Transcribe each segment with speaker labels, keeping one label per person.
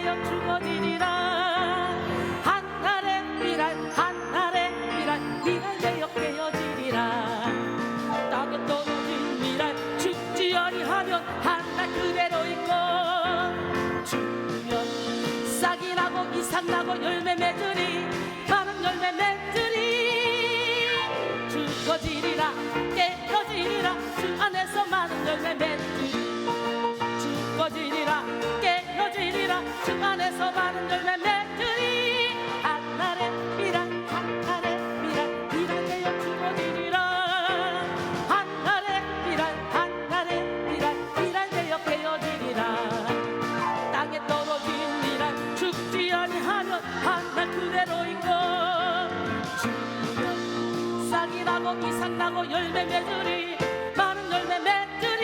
Speaker 1: 되어 죽어지리라. 한날의 미랄 한날의 미랄 미랄 되어 깨어지리라. 땅에 떨어진 미랄 죽지 아니하면 한날 그대로 있고, 죽으면 싹이 나고 이삭 나고 열매 맺으리. 많은 열매 맺으리. 죽어지리라 깨어지리라. 주 안에서 많은 열매 맺으리. 죽어지리라 깨어지리라. 주 안에서 많은 열매 맺으리. 한날의 미랄 한날의 미랄 미랄 되어 죽어지리라. 한날의 미랄 한날의 미랄 미랄 되어 깨어지리라. 땅에 떨어진 미랄 죽지 아니하면 한날 그대로 있고, 죽으면 싹이 나고 이삭 나고 열매 맺으리. 많은 열매 맺으리.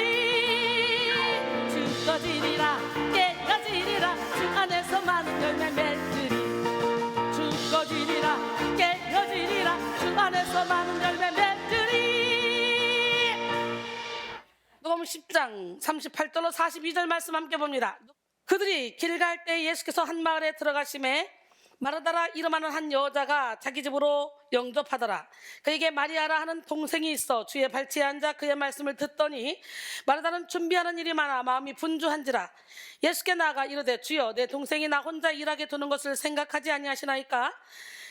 Speaker 1: 죽어지리라 깨어지리라. 주 안에서 많은 열매 맺으리. 죽어지리라 깨어지리라. 주 안에서 많은 열매 맺으리. 누가복음 10장 38절로 42절 말씀 함께 봅니다. 그들이 길 갈 때 예수께서 한 마을에 들어가심에 마르다라 이름하는 한 여자가 자기 집으로 영접하더라. 그에게 마리아라 하는 동생이 있어 주의 발치에 앉아 그의 말씀을 듣더니 마르다는 준비하는 일이 많아 마음이 분주한지라. 예수께 나아가 이르되 주여 내 동생이 나 혼자 일하게 두는 것을 생각하지 아니하시나이까?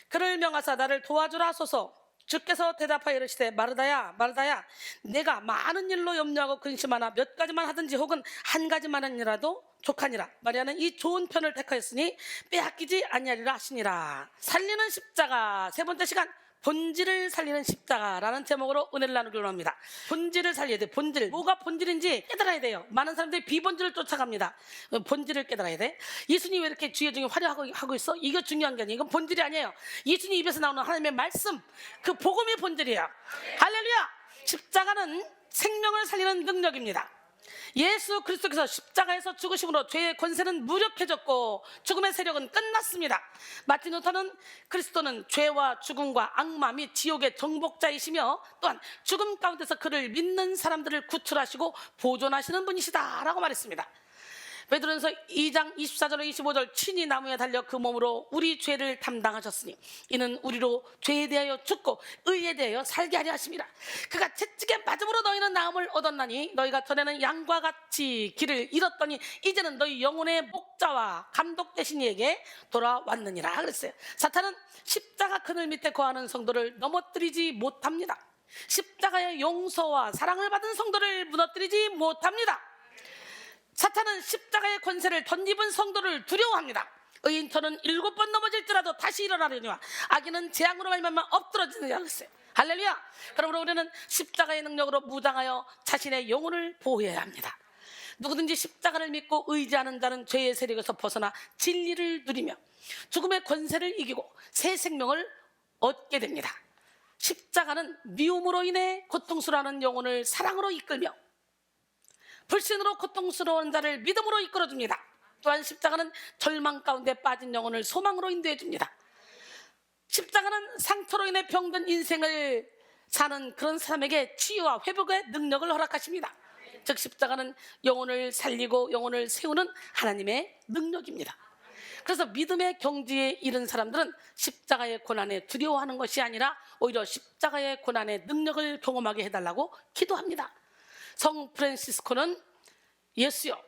Speaker 1: 그를 명하사 나를 도와주라 하소서. 주께서 대답하여 이르시되 마르다야 마르다야 내가 많은 일로 염려하고 근심하나 몇 가지만 하든지 혹은 한 가지만이라도 족하니라. 마리아는 이 좋은 편을 택하였으니 빼앗기지 아니하리라 하시니라. 살리는 십자가 세 번째 시간, 본질을 살리는 십자가라는 제목으로 은혜를 나누기로 합니다. 본질을 살려야 돼. 본질, 뭐가 본질인지 깨달아야 돼요. 많은 사람들이 비본질을 쫓아갑니다. 본질을 깨달아야 돼. 예수님이 왜 이렇게 주여 중에 화려하고 있어? 이거 중요한 게 아니에요. 이건 본질이 아니에요. 예수님 입에서 나오는 하나님의 말씀, 그 복음이 본질이에요. 할렐루야. 십자가는 생명을 살리는 능력입니다. 예수 그리스도께서 십자가에서 죽으심으로 죄의 권세는 무력해졌고 죽음의 세력은 끝났습니다. 마틴 루터는 그리스도는 죄와 죽음과 악마 및 지옥의 정복자이시며 또한 죽음 가운데서 그를 믿는 사람들을 구출하시고 보존하시는 분이시다 라고 말했습니다. 베드로전서 2장 24절로 25절 친히 나무에 달려 그 몸으로 우리 죄를 담당하셨으니 이는 우리로 죄에 대하여 죽고 의에 대하여 살게 하려 하심이라. 그가 채찍에 맞음으로 너희는 나음을 얻었나니 너희가 전에는 양과 같이 길을 잃었더니 이제는 너희 영혼의 목자와 감독 되신 이에게 돌아왔느니라 그랬어요. 사탄은 십자가 그늘 밑에 거하는 성도를 넘어뜨리지 못합니다. 십자가의 용서와 사랑을 받은 성도를 무너뜨리지 못합니다. 사탄은 십자가의 권세를 덧입은 성도를 두려워합니다. 의인처럼 7번 넘어질지라도 다시 일어나려니와 악인은 재앙으로 말미암아 엎드러지느니라 그랬어요. 할렐루야. 그러므로 우리는 십자가의 능력으로 무장하여 자신의 영혼을 보호해야 합니다. 누구든지 십자가를 믿고 의지하는 자는 죄의 세력에서 벗어나 진리를 누리며 죽음의 권세를 이기고 새 생명을 얻게 됩니다. 십자가는 미움으로 인해 고통스러워하는 영혼을 사랑으로 이끌며 불신으로 고통스러운 자를 믿음으로 이끌어줍니다. 또한 십자가는 절망 가운데 빠진 영혼을 소망으로 인도해줍니다. 십자가는 상처로 인해 병든 인생을 사는 그런 사람에게 치유와 회복의 능력을 허락하십니다. 즉 십자가는 영혼을 살리고 영혼을 세우는 하나님의 능력입니다. 그래서 믿음의 경지에 이른 사람들은 십자가의 고난에 두려워하는 것이 아니라 오히려 십자가의 고난의 능력을 경험하게 해달라고 기도합니다. 성 프란시스코는 예수여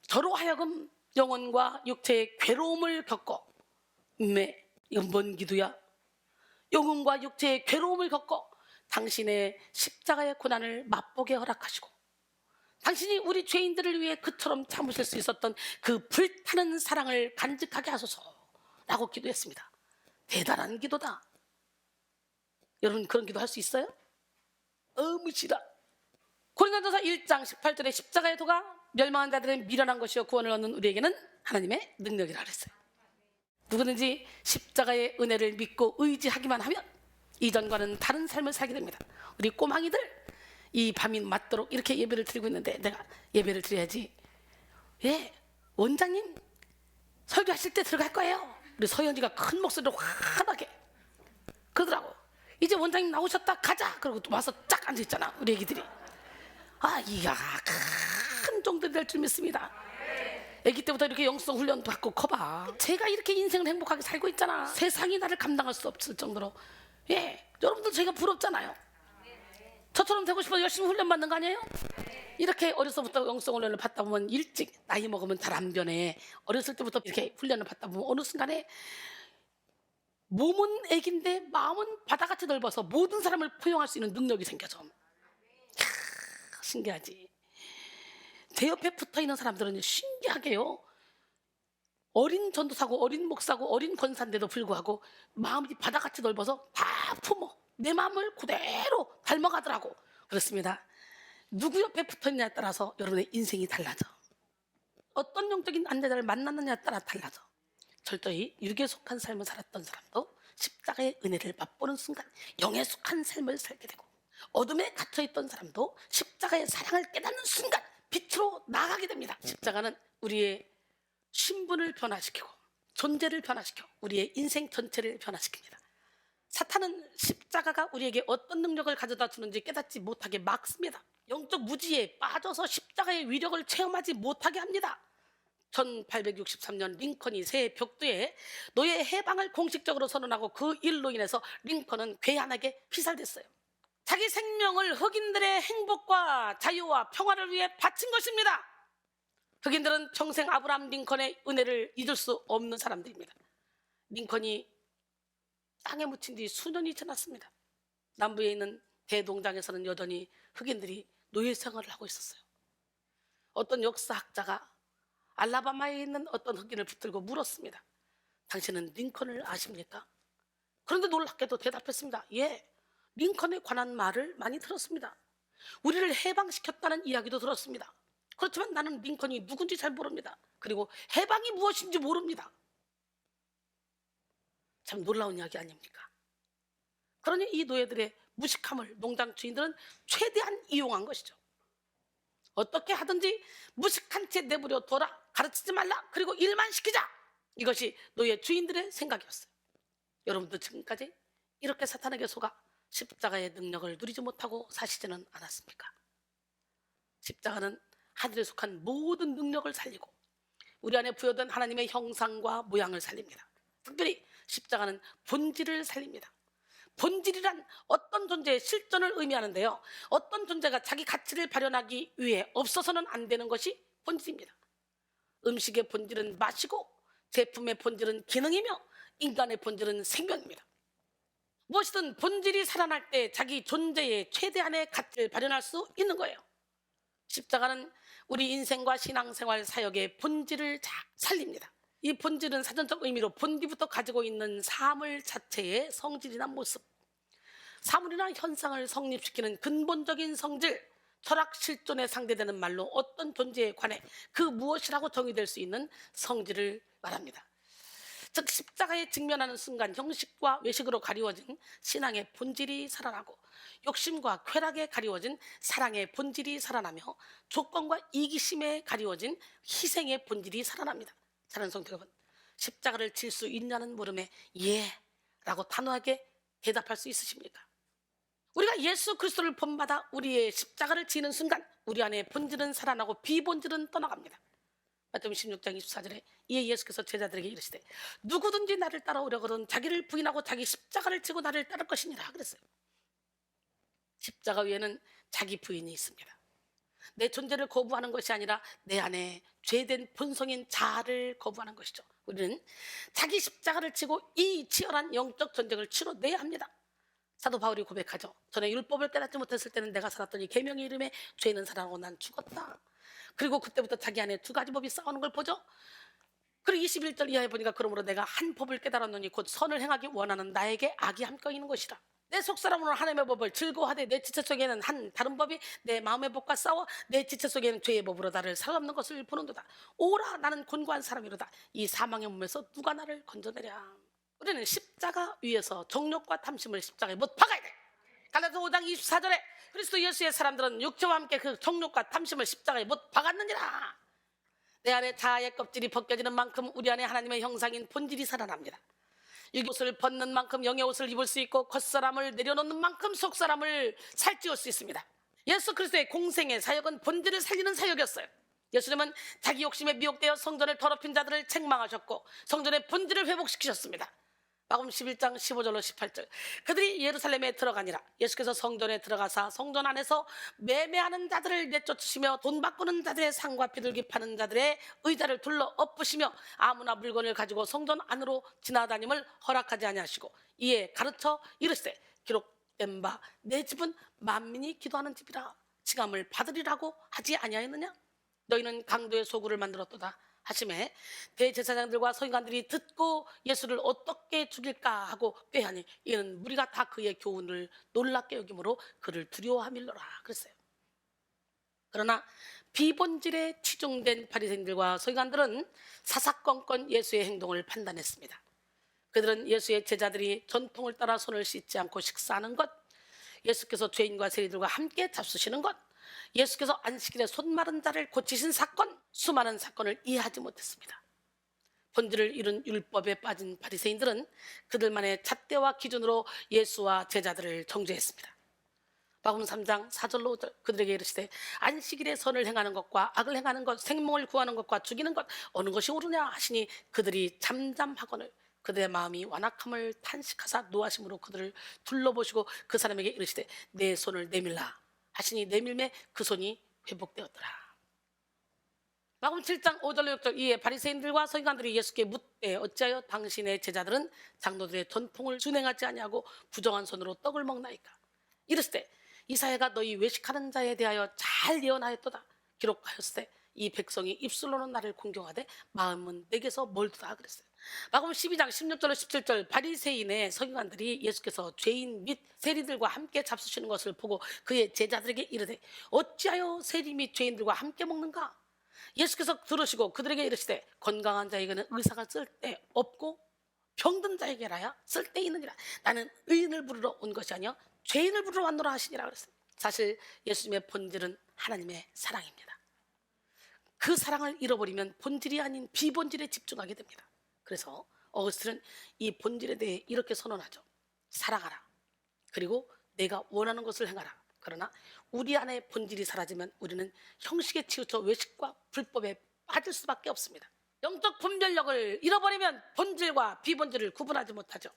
Speaker 1: 저로 하여금 영혼과 육체의 괴로움을 겪고 이건 뭔 기도야? 영혼과 육체의 괴로움을 겪고 당신의 십자가의 고난을 맛보게 허락하시고 당신이 우리 죄인들을 위해 그처럼 참으실 수 있었던 그 불타는 사랑을 간직하게 하소서라고 기도했습니다. 대단한 기도다. 여러분 그런 기도 할 수 있어요? 너무 싫어. 고린도전서 1장 18절에 십자가의 도가 멸망한 자들은 미련한 것이요 구원을 얻는 우리에게는 하나님의 능력이라 그랬어요. 누구든지 십자가의 은혜를 믿고 의지하기만 하면 이전과는 다른 삶을 살게 됩니다. 우리 꼬망이들 이 밤이 맞도록 이렇게 예배를 드리고 있는데 내가 예배를 드려야지. 예, 원장님 설교하실 때 들어갈 거예요. 우리 서현이가 큰 목소리로 환하게 그러더라고. 이제 원장님 나오셨다 가자. 그러고 또 와서 쫙 앉아있잖아 우리 애기들이. 이가 큰 종들이 될 줄 믿습니다. 아기 때부터 이렇게 영성 훈련 받고 커봐. 제가 이렇게 인생을 행복하게 살고 있잖아. 세상이 나를 감당할 수 없을 정도로. 여러분들 제가 부럽잖아요. 저처럼 되고 싶어 열심히 훈련 받는 거 아니에요? 이렇게 어려서부터 영성 훈련을 받다 보면 일찍 나이 먹으면 잘 안 변해. 어렸을 때부터 이렇게 훈련을 받다 보면 어느 순간에 몸은 애기인데 마음은 바다같이 넓어서 모든 사람을 포용할 수 있는 능력이 생겨져. 신기하지. 제 옆에 붙어있는 사람들은 신기하게요, 어린 전도사고 어린 목사고 어린 권사인데도 불구하고 마음이 바다같이 넓어서 다 품어 내 마음을 그대로 닮아가더라고. 그렇습니다. 누구 옆에 붙어있느냐에 따라서 여러분의 인생이 달라져. 어떤 영적인 안내자를 만났느냐에 따라 달라져. 철저히 육에 속한 삶을 살았던 사람도 십자가의 은혜를 맛보는 순간 영에 속한 삶을 살게 되고, 어둠에 갇혀있던 사람도 십자가의 사랑을 깨닫는 순간 빛으로 나가게 됩니다. 십자가는 우리의 신분을 변화시키고 존재를 변화시켜 우리의 인생 전체를 변화시킵니다. 사탄은 십자가가 우리에게 어떤 능력을 가져다 주는지 깨닫지 못하게 막습니다. 영적 무지에 빠져서 십자가의 위력을 체험하지 못하게 합니다. 1863년 링컨이 새 벽두에 노예 해방을 공식적으로 선언하고 그 일로 인해서 링컨은 괴한하게 피살됐어요. 자기 생명을 흑인들의 행복과 자유와 평화를 위해 바친 것입니다. 흑인들은 평생 아브라함 링컨의 은혜를 잊을 수 없는 사람들입니다. 링컨이 땅에 묻힌 뒤 수년이 지났습니다. 남부에 있는 대농장에서는 여전히 흑인들이 노예 생활을 하고 있었어요. 어떤 역사학자가 알라바마에 있는 어떤 흑인을 붙들고 물었습니다. 당신은 링컨을 아십니까? 그런데 놀랍게도 대답했습니다. 예, 링컨에 관한 말을 많이 들었습니다. 우리를 해방시켰다는 이야기도 들었습니다. 그렇지만 나는 링컨이 누군지 잘 모릅니다. 그리고 해방이 무엇인지 모릅니다. 참 놀라운 이야기 아닙니까? 그러니 이 노예들의 무식함을 농장 주인들은 최대한 이용한 것이죠. 어떻게 하든지 무식한 채 내버려 둬라, 가르치지 말라, 그리고 일만 시키자. 이것이 노예 주인들의 생각이었어요. 여러분도 지금까지 이렇게 사탄에게 속아 십자가의 능력을 누리지 못하고 사시지는 않았습니까? 십자가는 하늘에 속한 모든 능력을 살리고 우리 안에 부여된 하나님의 형상과 모양을 살립니다. 특별히 십자가는 본질을 살립니다. 본질이란 어떤 존재의 실존을 의미하는데요, 어떤 존재가 자기 가치를 발현하기 위해 없어서는 안 되는 것이 본질입니다. 음식의 본질은 맛이고 제품의 본질은 기능이며 인간의 본질은 생명입니다. 무엇이든 본질이 살아날 때 자기 존재의 최대한의 가치를 발현할 수 있는 거예요. 십자가는 우리 인생과 신앙생활 사역의 본질을 살립니다. 이 본질은 사전적 의미로 본디부터 가지고 있는 사물 자체의 성질이나 모습, 사물이나 현상을 성립시키는 근본적인 성질, 철학 실존에 상대되는 말로 어떤 존재에 관해 그 무엇이라고 정의될 수 있는 성질을 말합니다. 즉 십자가에 직면하는 순간 형식과 외식으로 가리워진 신앙의 본질이 살아나고, 욕심과 쾌락에 가리워진 사랑의 본질이 살아나며, 조건과 이기심에 가리워진 희생의 본질이 살아납니다. 사랑하는 성도 여러분, 십자가를 질 수 있냐는 물음에 예 라고 단호하게 대답할 수 있으십니까? 우리가 예수 그리스도를 본받아 우리의 십자가를 지는 순간 우리 안에 본질은 살아나고 비본질은 떠나갑니다. 마태복음 16장 24절에 이에 예수께서 제자들에게 이르시되 누구든지 나를 따라오려거든 자기를 부인하고 자기 십자가를 지고 나를 따를 것이니라 그랬어요. 십자가 위에는 자기 부인이 있습니다. 내 존재를 거부하는 것이 아니라 내 안에 죄된 본성인 자아를 거부하는 것이죠. 우리는 자기 십자가를 지고 이 치열한 영적 전쟁을 치러내야 합니다. 사도 바울이 고백하죠. 전에 율법을 깨닫지 못했을 때는 내가 살았더니 계명의 이름에 죄는 살아나고 난 죽었다. 그리고 그때부터 자기 안에 두 가지 법이 싸우는 걸 보죠. 그리고 21절 이하에 보니까 그러므로 내가 한 법을 깨달았노니 곧 선을 행하기 원하는 나에게 악이 함께 있는 것이라. 내 속사람으로 하나님의 법을 즐거워하되 내 지체 속에는 한 다른 법이 내 마음의 법과 싸워 내 지체 속에는 죄의 법으로 나를 사로잡는 것을 보는도다. 오라 나는 곤고한 사람이로다. 이 사망의 몸에서 누가 나를 건져내랴. 우리는 십자가 위에서 정욕과 탐심을 십자가에 못 박아야 돼. 갈라디아 5장 24절에 그리스도 예수의 사람들은 육체와 함께 그 정욕과 탐심을 십자가에 못 박았느니라. 내 안에 자아의 껍질이 벗겨지는 만큼 우리 안에 하나님의 형상인 본질이 살아납니다. 육의 옷을 벗는 만큼 영의 옷을 입을 수 있고 겉사람을 내려놓는 만큼 속사람을 살찌울 수 있습니다. 예수 그리스도의 공생의 사역은 본질을 살리는 사역이었어요. 예수님은 자기 욕심에 미혹되어 성전을 더럽힌 자들을 책망하셨고 성전의 본질을 회복시키셨습니다. 마가복음 11장 15절로 18절. 그들이 예루살렘에 들어가니라. 예수께서 성전에 들어가사 성전 안에서 매매하는 자들을 내쫓으시며 돈 바꾸는 자들의 상과 비둘기 파는 자들의 의자를 둘러 엎으시며 아무나 물건을 가지고 성전 안으로 지나다님을 허락하지 아니하시고 이에 가르쳐 이르시되 기록된 바 내 집은 만민이 기도하는 집이라 칭함을 받으리라고 하지 아니하였느냐? 너희는 강도의 소굴을 만들었도다 하심에 대제사장들과 서기관들이 듣고 예수를 어떻게 죽일까 하고 꾀하니 이는 무리가 다 그의 교훈을 놀랍게 여김으로 그를 두려워함일러라 그랬어요. 그러나 비본질에 치중된 바리새인들과 서기관들은 사사건건 예수의 행동을 판단했습니다. 그들은 예수의 제자들이 전통을 따라 손을 씻지 않고 식사하는 것, 예수께서 죄인과 세리들과 함께 잡수시는 것, 예수께서 안식일에 손 마른 자를 고치신 사건, 수많은 사건을 이해하지 못했습니다. 본질을 잃은 율법에 빠진 바리새인들은 그들만의 잣대와 기준으로 예수와 제자들을 정죄했습니다. 마가복음 3장 4절로 5절. 그들에게 이르시되 안식일에 선을 행하는 것과 악을 행하는 것, 생명을 구하는 것과 죽이는 것 어느 것이 옳으냐 하시니 그들이 잠잠하거늘 그들의 마음이 완악함을 탄식하사 노하심으로 그들을 둘러보시고 그 사람에게 이르시되 내 손을 내밀라 하시니 내밀매 그 손이 회복되었더라. 마가복음 7장 5절로 6절. 이에 바리새인들과 서기관들이 예수께 묻되 어찌하여 당신의 제자들은 장로들의 전통을 준행하지 아니하고 부정한 손으로 떡을 먹나이까? 이르시되 이사야가 너희 외식하는 자에 대하여 잘 예언하였도다. 기록하였으되 이 백성이 입술로는 나를 공경하되 마음은 내게서 멀도다 그랬어요. 마가복음 12장 16절로 17절. 바리새인의 서기관들이 예수께서 죄인 및 세리들과 함께 잡수시는 것을 보고 그의 제자들에게 이르되 어찌하여 세리 및 죄인들과 함께 먹는가? 예수께서 들으시고 그들에게 이르시되 건강한 자에게는 의사가 쓸데없고 병든 자에게라야 쓸데있느니라. 나는 의인을 부르러 온 것이 아니여 죄인을 부르러 왔노라 하시니라 그랬어요. 사실 예수님의 본질은 하나님의 사랑입니다. 그 사랑을 잃어버리면 본질이 아닌 비본질에 집중하게 됩니다. 그래서 어거스틴은 이 본질에 대해 이렇게 선언하죠. 사랑하라. 그리고 내가 원하는 것을 행하라. 그러나 우리 안에 본질이 사라지면 우리는 형식에 치우쳐 외식과 불법에 빠질 수밖에 없습니다. 영적 분별력을 잃어버리면 본질과 비본질을 구분하지 못하죠.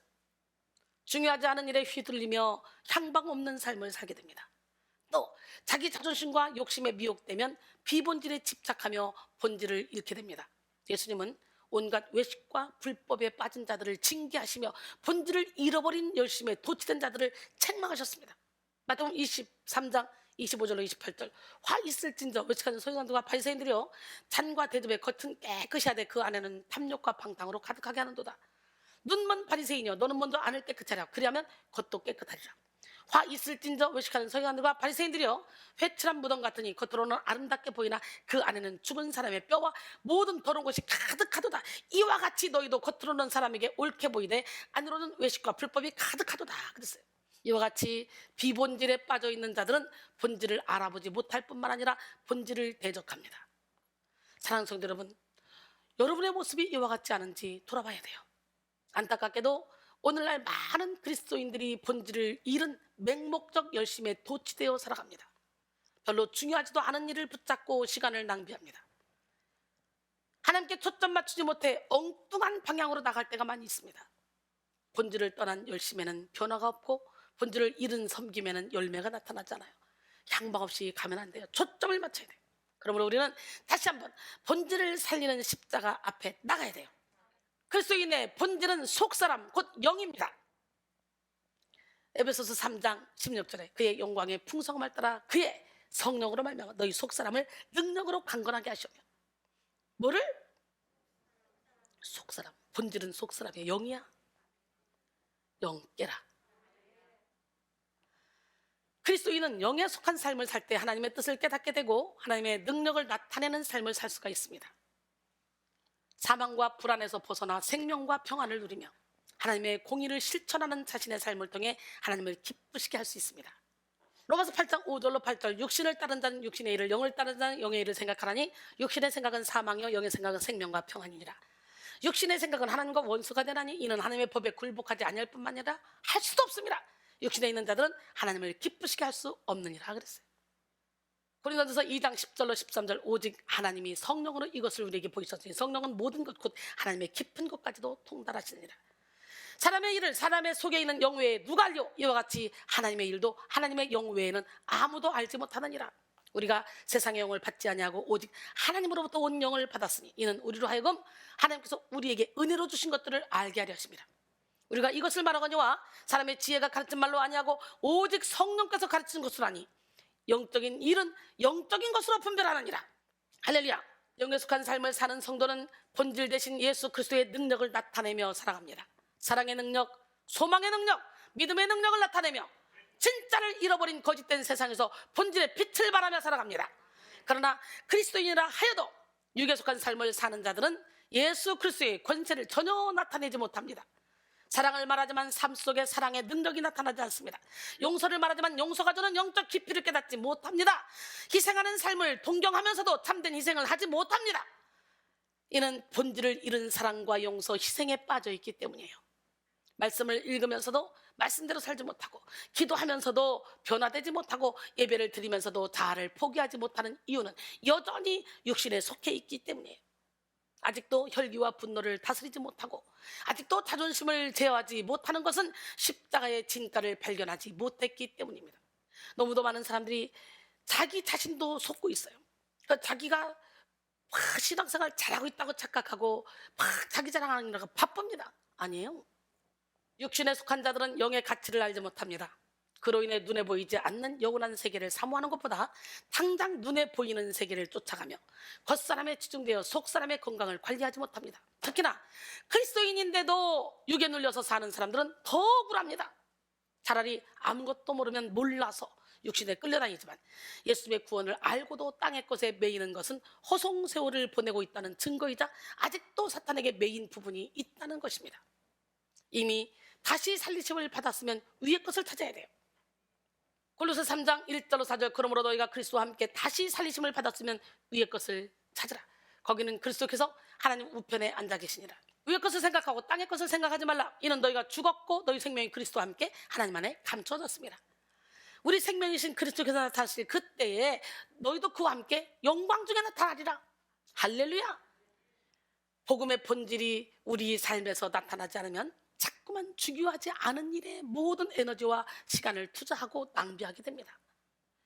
Speaker 1: 중요하지 않은 일에 휘둘리며 향방 없는 삶을 살게 됩니다. 또 자기 자존심과 욕심에 미혹되면 비본질에 집착하며 본질을 잃게 됩니다. 예수님은 온갖 외식과 불법에 빠진 자들을 징계하시며 본질을 잃어버린 열심에 도취된 자들을 책망하셨습니다. 마태복음 23장 25절로 28절. 화 있을진저 외식하는 서기관들과 바리새인들이여 잔과 대접의 겉은 깨끗이 하되 그 안에는 탐욕과 방탕으로 가득하게 하는도다. 눈먼 바리새인이여 너는 먼저 안을 깨끗이 하라. 그리하면 겉도 깨끗하리라. 화 있을진저 외식하는 서기관들과 바리새인들이여 회칠한 무덤 같으니 겉으로는 아름답게 보이나 그 안에는 죽은 사람의 뼈와 모든 더러운 것이 가득하도다. 이와 같이 너희도 겉으로는 사람에게 옳게 보이되 안으로는 외식과 불법이 가득하도다 그랬어요. 이와 같이 비본질에 빠져있는 자들은 본질을 알아보지 못할 뿐만 아니라 본질을 대적합니다. 사랑하는 성도 여러분, 여러분의 모습이 이와 같지 않은지 돌아봐야 돼요. 안타깝게도 오늘날 많은 그리스도인들이 본질을 잃은 맹목적 열심에 도취되어 살아갑니다. 별로 중요하지도 않은 일을 붙잡고 시간을 낭비합니다. 하나님께 초점 맞추지 못해 엉뚱한 방향으로 나갈 때가 많이 있습니다. 본질을 떠난 열심에는 변화가 없고 본질을 잃은 섬김에는 열매가 나타나잖아요. 향방 없이 가면 안 돼요. 초점을 맞춰야 돼요. 그러므로 우리는 다시 한번 본질을 살리는 십자가 앞에 나가야 돼요. 그리스도인의 본질은 속사람 곧 영입니다. 에베소서 3장 16절에 그의 영광의 풍성함을 따라 그의 성령으로 말미암아 너희 속사람을 능력으로 강건하게 하시며. 뭐를? 속사람. 본질은 속사람이야. 영이야. 영 깨라. 그리스도인은 영에 속한 삶을 살 때 하나님의 뜻을 깨닫게 되고 하나님의 능력을 나타내는 삶을 살 수가 있습니다. 사망과 불안에서 벗어나 생명과 평안을 누리며 하나님의 공의를 실천하는 자신의 삶을 통해 하나님을 기쁘시게 할 수 있습니다. 로마서 8장 5절로 8절. 육신을 따른 자는 육신의 일을, 영을 따른 자는 영의 일을 생각하라니 육신의 생각은 사망이요 영의 생각은 생명과 평안이니라. 육신의 생각은 하나님과 원수가 되나니 이는 하나님의 법에 굴복하지 아니할 뿐만 아니라 할 수도 없습니다. 육신에 있는 자들은 하나님을 기쁘시게 할 수 없느니라 그랬어요. 고린도전서 2장 10절로 13절 오직 하나님이 성령으로 이것을 우리에게 보이셨으니 성령은 모든 것 곧 하나님의 깊은 것까지도 통달하시느니라. 사람의 일을 사람의 속에 있는 영 외에 누가 알려? 이와 같이 하나님의 일도 하나님의 영 외에는 아무도 알지 못하느니라. 우리가 세상의 영을 받지 아니하고 오직 하나님으로부터 온 영을 받았으니 이는 우리로 하여금 하나님께서 우리에게 은혜로 주신 것들을 알게 하려 하십니다. 우리가 이것을 말하거니와 사람의 지혜가 가르친 말로 아니하고 오직 성령께서 가르치는 것으로 하니 영적인 일은 영적인 것으로 분별하느니라. 할렐루야. 영에 속한 삶을 사는 성도는 본질 대신 예수 그리스도의 능력을 나타내며 살아갑니다. 사랑의 능력, 소망의 능력, 믿음의 능력을 나타내며 진짜를 잃어버린 거짓된 세상에서 본질의 빛을 발하며 살아갑니다. 그러나 그리스도인이라 하여도 육에 속한 삶을 사는 자들은 예수 그리스도의 권세를 전혀 나타내지 못합니다. 사랑을 말하지만 삶 속에 사랑의 능력이 나타나지 않습니다. 용서를 말하지만 용서가 주는 영적 깊이를 깨닫지 못합니다. 희생하는 삶을 동경하면서도 참된 희생을 하지 못합니다. 이는 본질을 잃은 사랑과 용서, 희생에 빠져 있기 때문이에요. 말씀을 읽으면서도 말씀대로 살지 못하고, 기도하면서도 변화되지 못하고, 예배를 드리면서도 자아를 포기하지 못하는 이유는 여전히 육신에 속해 있기 때문이에요. 아직도 혈기와 분노를 다스리지 못하고, 아직도 자존심을 제어하지 못하는 것은 십자가의 진가를 발견하지 못했기 때문입니다. 너무도 많은 사람들이 자기 자신도 속고 있어요. 그러니까 자기가 막 신앙생활 잘하고 있다고 착각하고 막 자기 자랑하느라고 바쁩니다. 아니에요. 육신에 속한 자들은 영의 가치를 알지 못합니다. 그로 인해 눈에 보이지 않는 영원한 세계를 사모하는 것보다 당장 눈에 보이는 세계를 쫓아가며 겉사람에 치중되어 속사람의 건강을 관리하지 못합니다. 특히나 그리스도인인데도 육에 눌려서 사는 사람들은 더 억울합니다. 차라리 아무것도 모르면 몰라서 육신에 끌려다니지만 예수님의 구원을 알고도 땅의 것에 매이는 것은 허송세월을 보내고 있다는 증거이자 아직도 사탄에게 매인 부분이 있다는 것입니다. 이미 다시 살리심을 받았으면 위의 것을 찾아야 돼요. 골로새 3장 1절로 4절 그러므로 너희가 그리스도와 함께 다시 살리심을 받았으면 위의 것을 찾으라. 거기는 그리스도께서 하나님 우편에 앉아 계시니라. 위의 것을 생각하고 땅의 것을 생각하지 말라. 이는 너희가 죽었고 너희 생명이 그리스도와 함께 하나님 안에 감춰졌습니다. 우리 생명이신 그리스도께서 나타나실 그때에 너희도 그와 함께 영광 중에 나타나리라. 할렐루야. 복음의 본질이 우리 삶에서 나타나지 않으면 자꾸만 중요하지 않은 일에 모든 에너지와 시간을 투자하고 낭비하게 됩니다.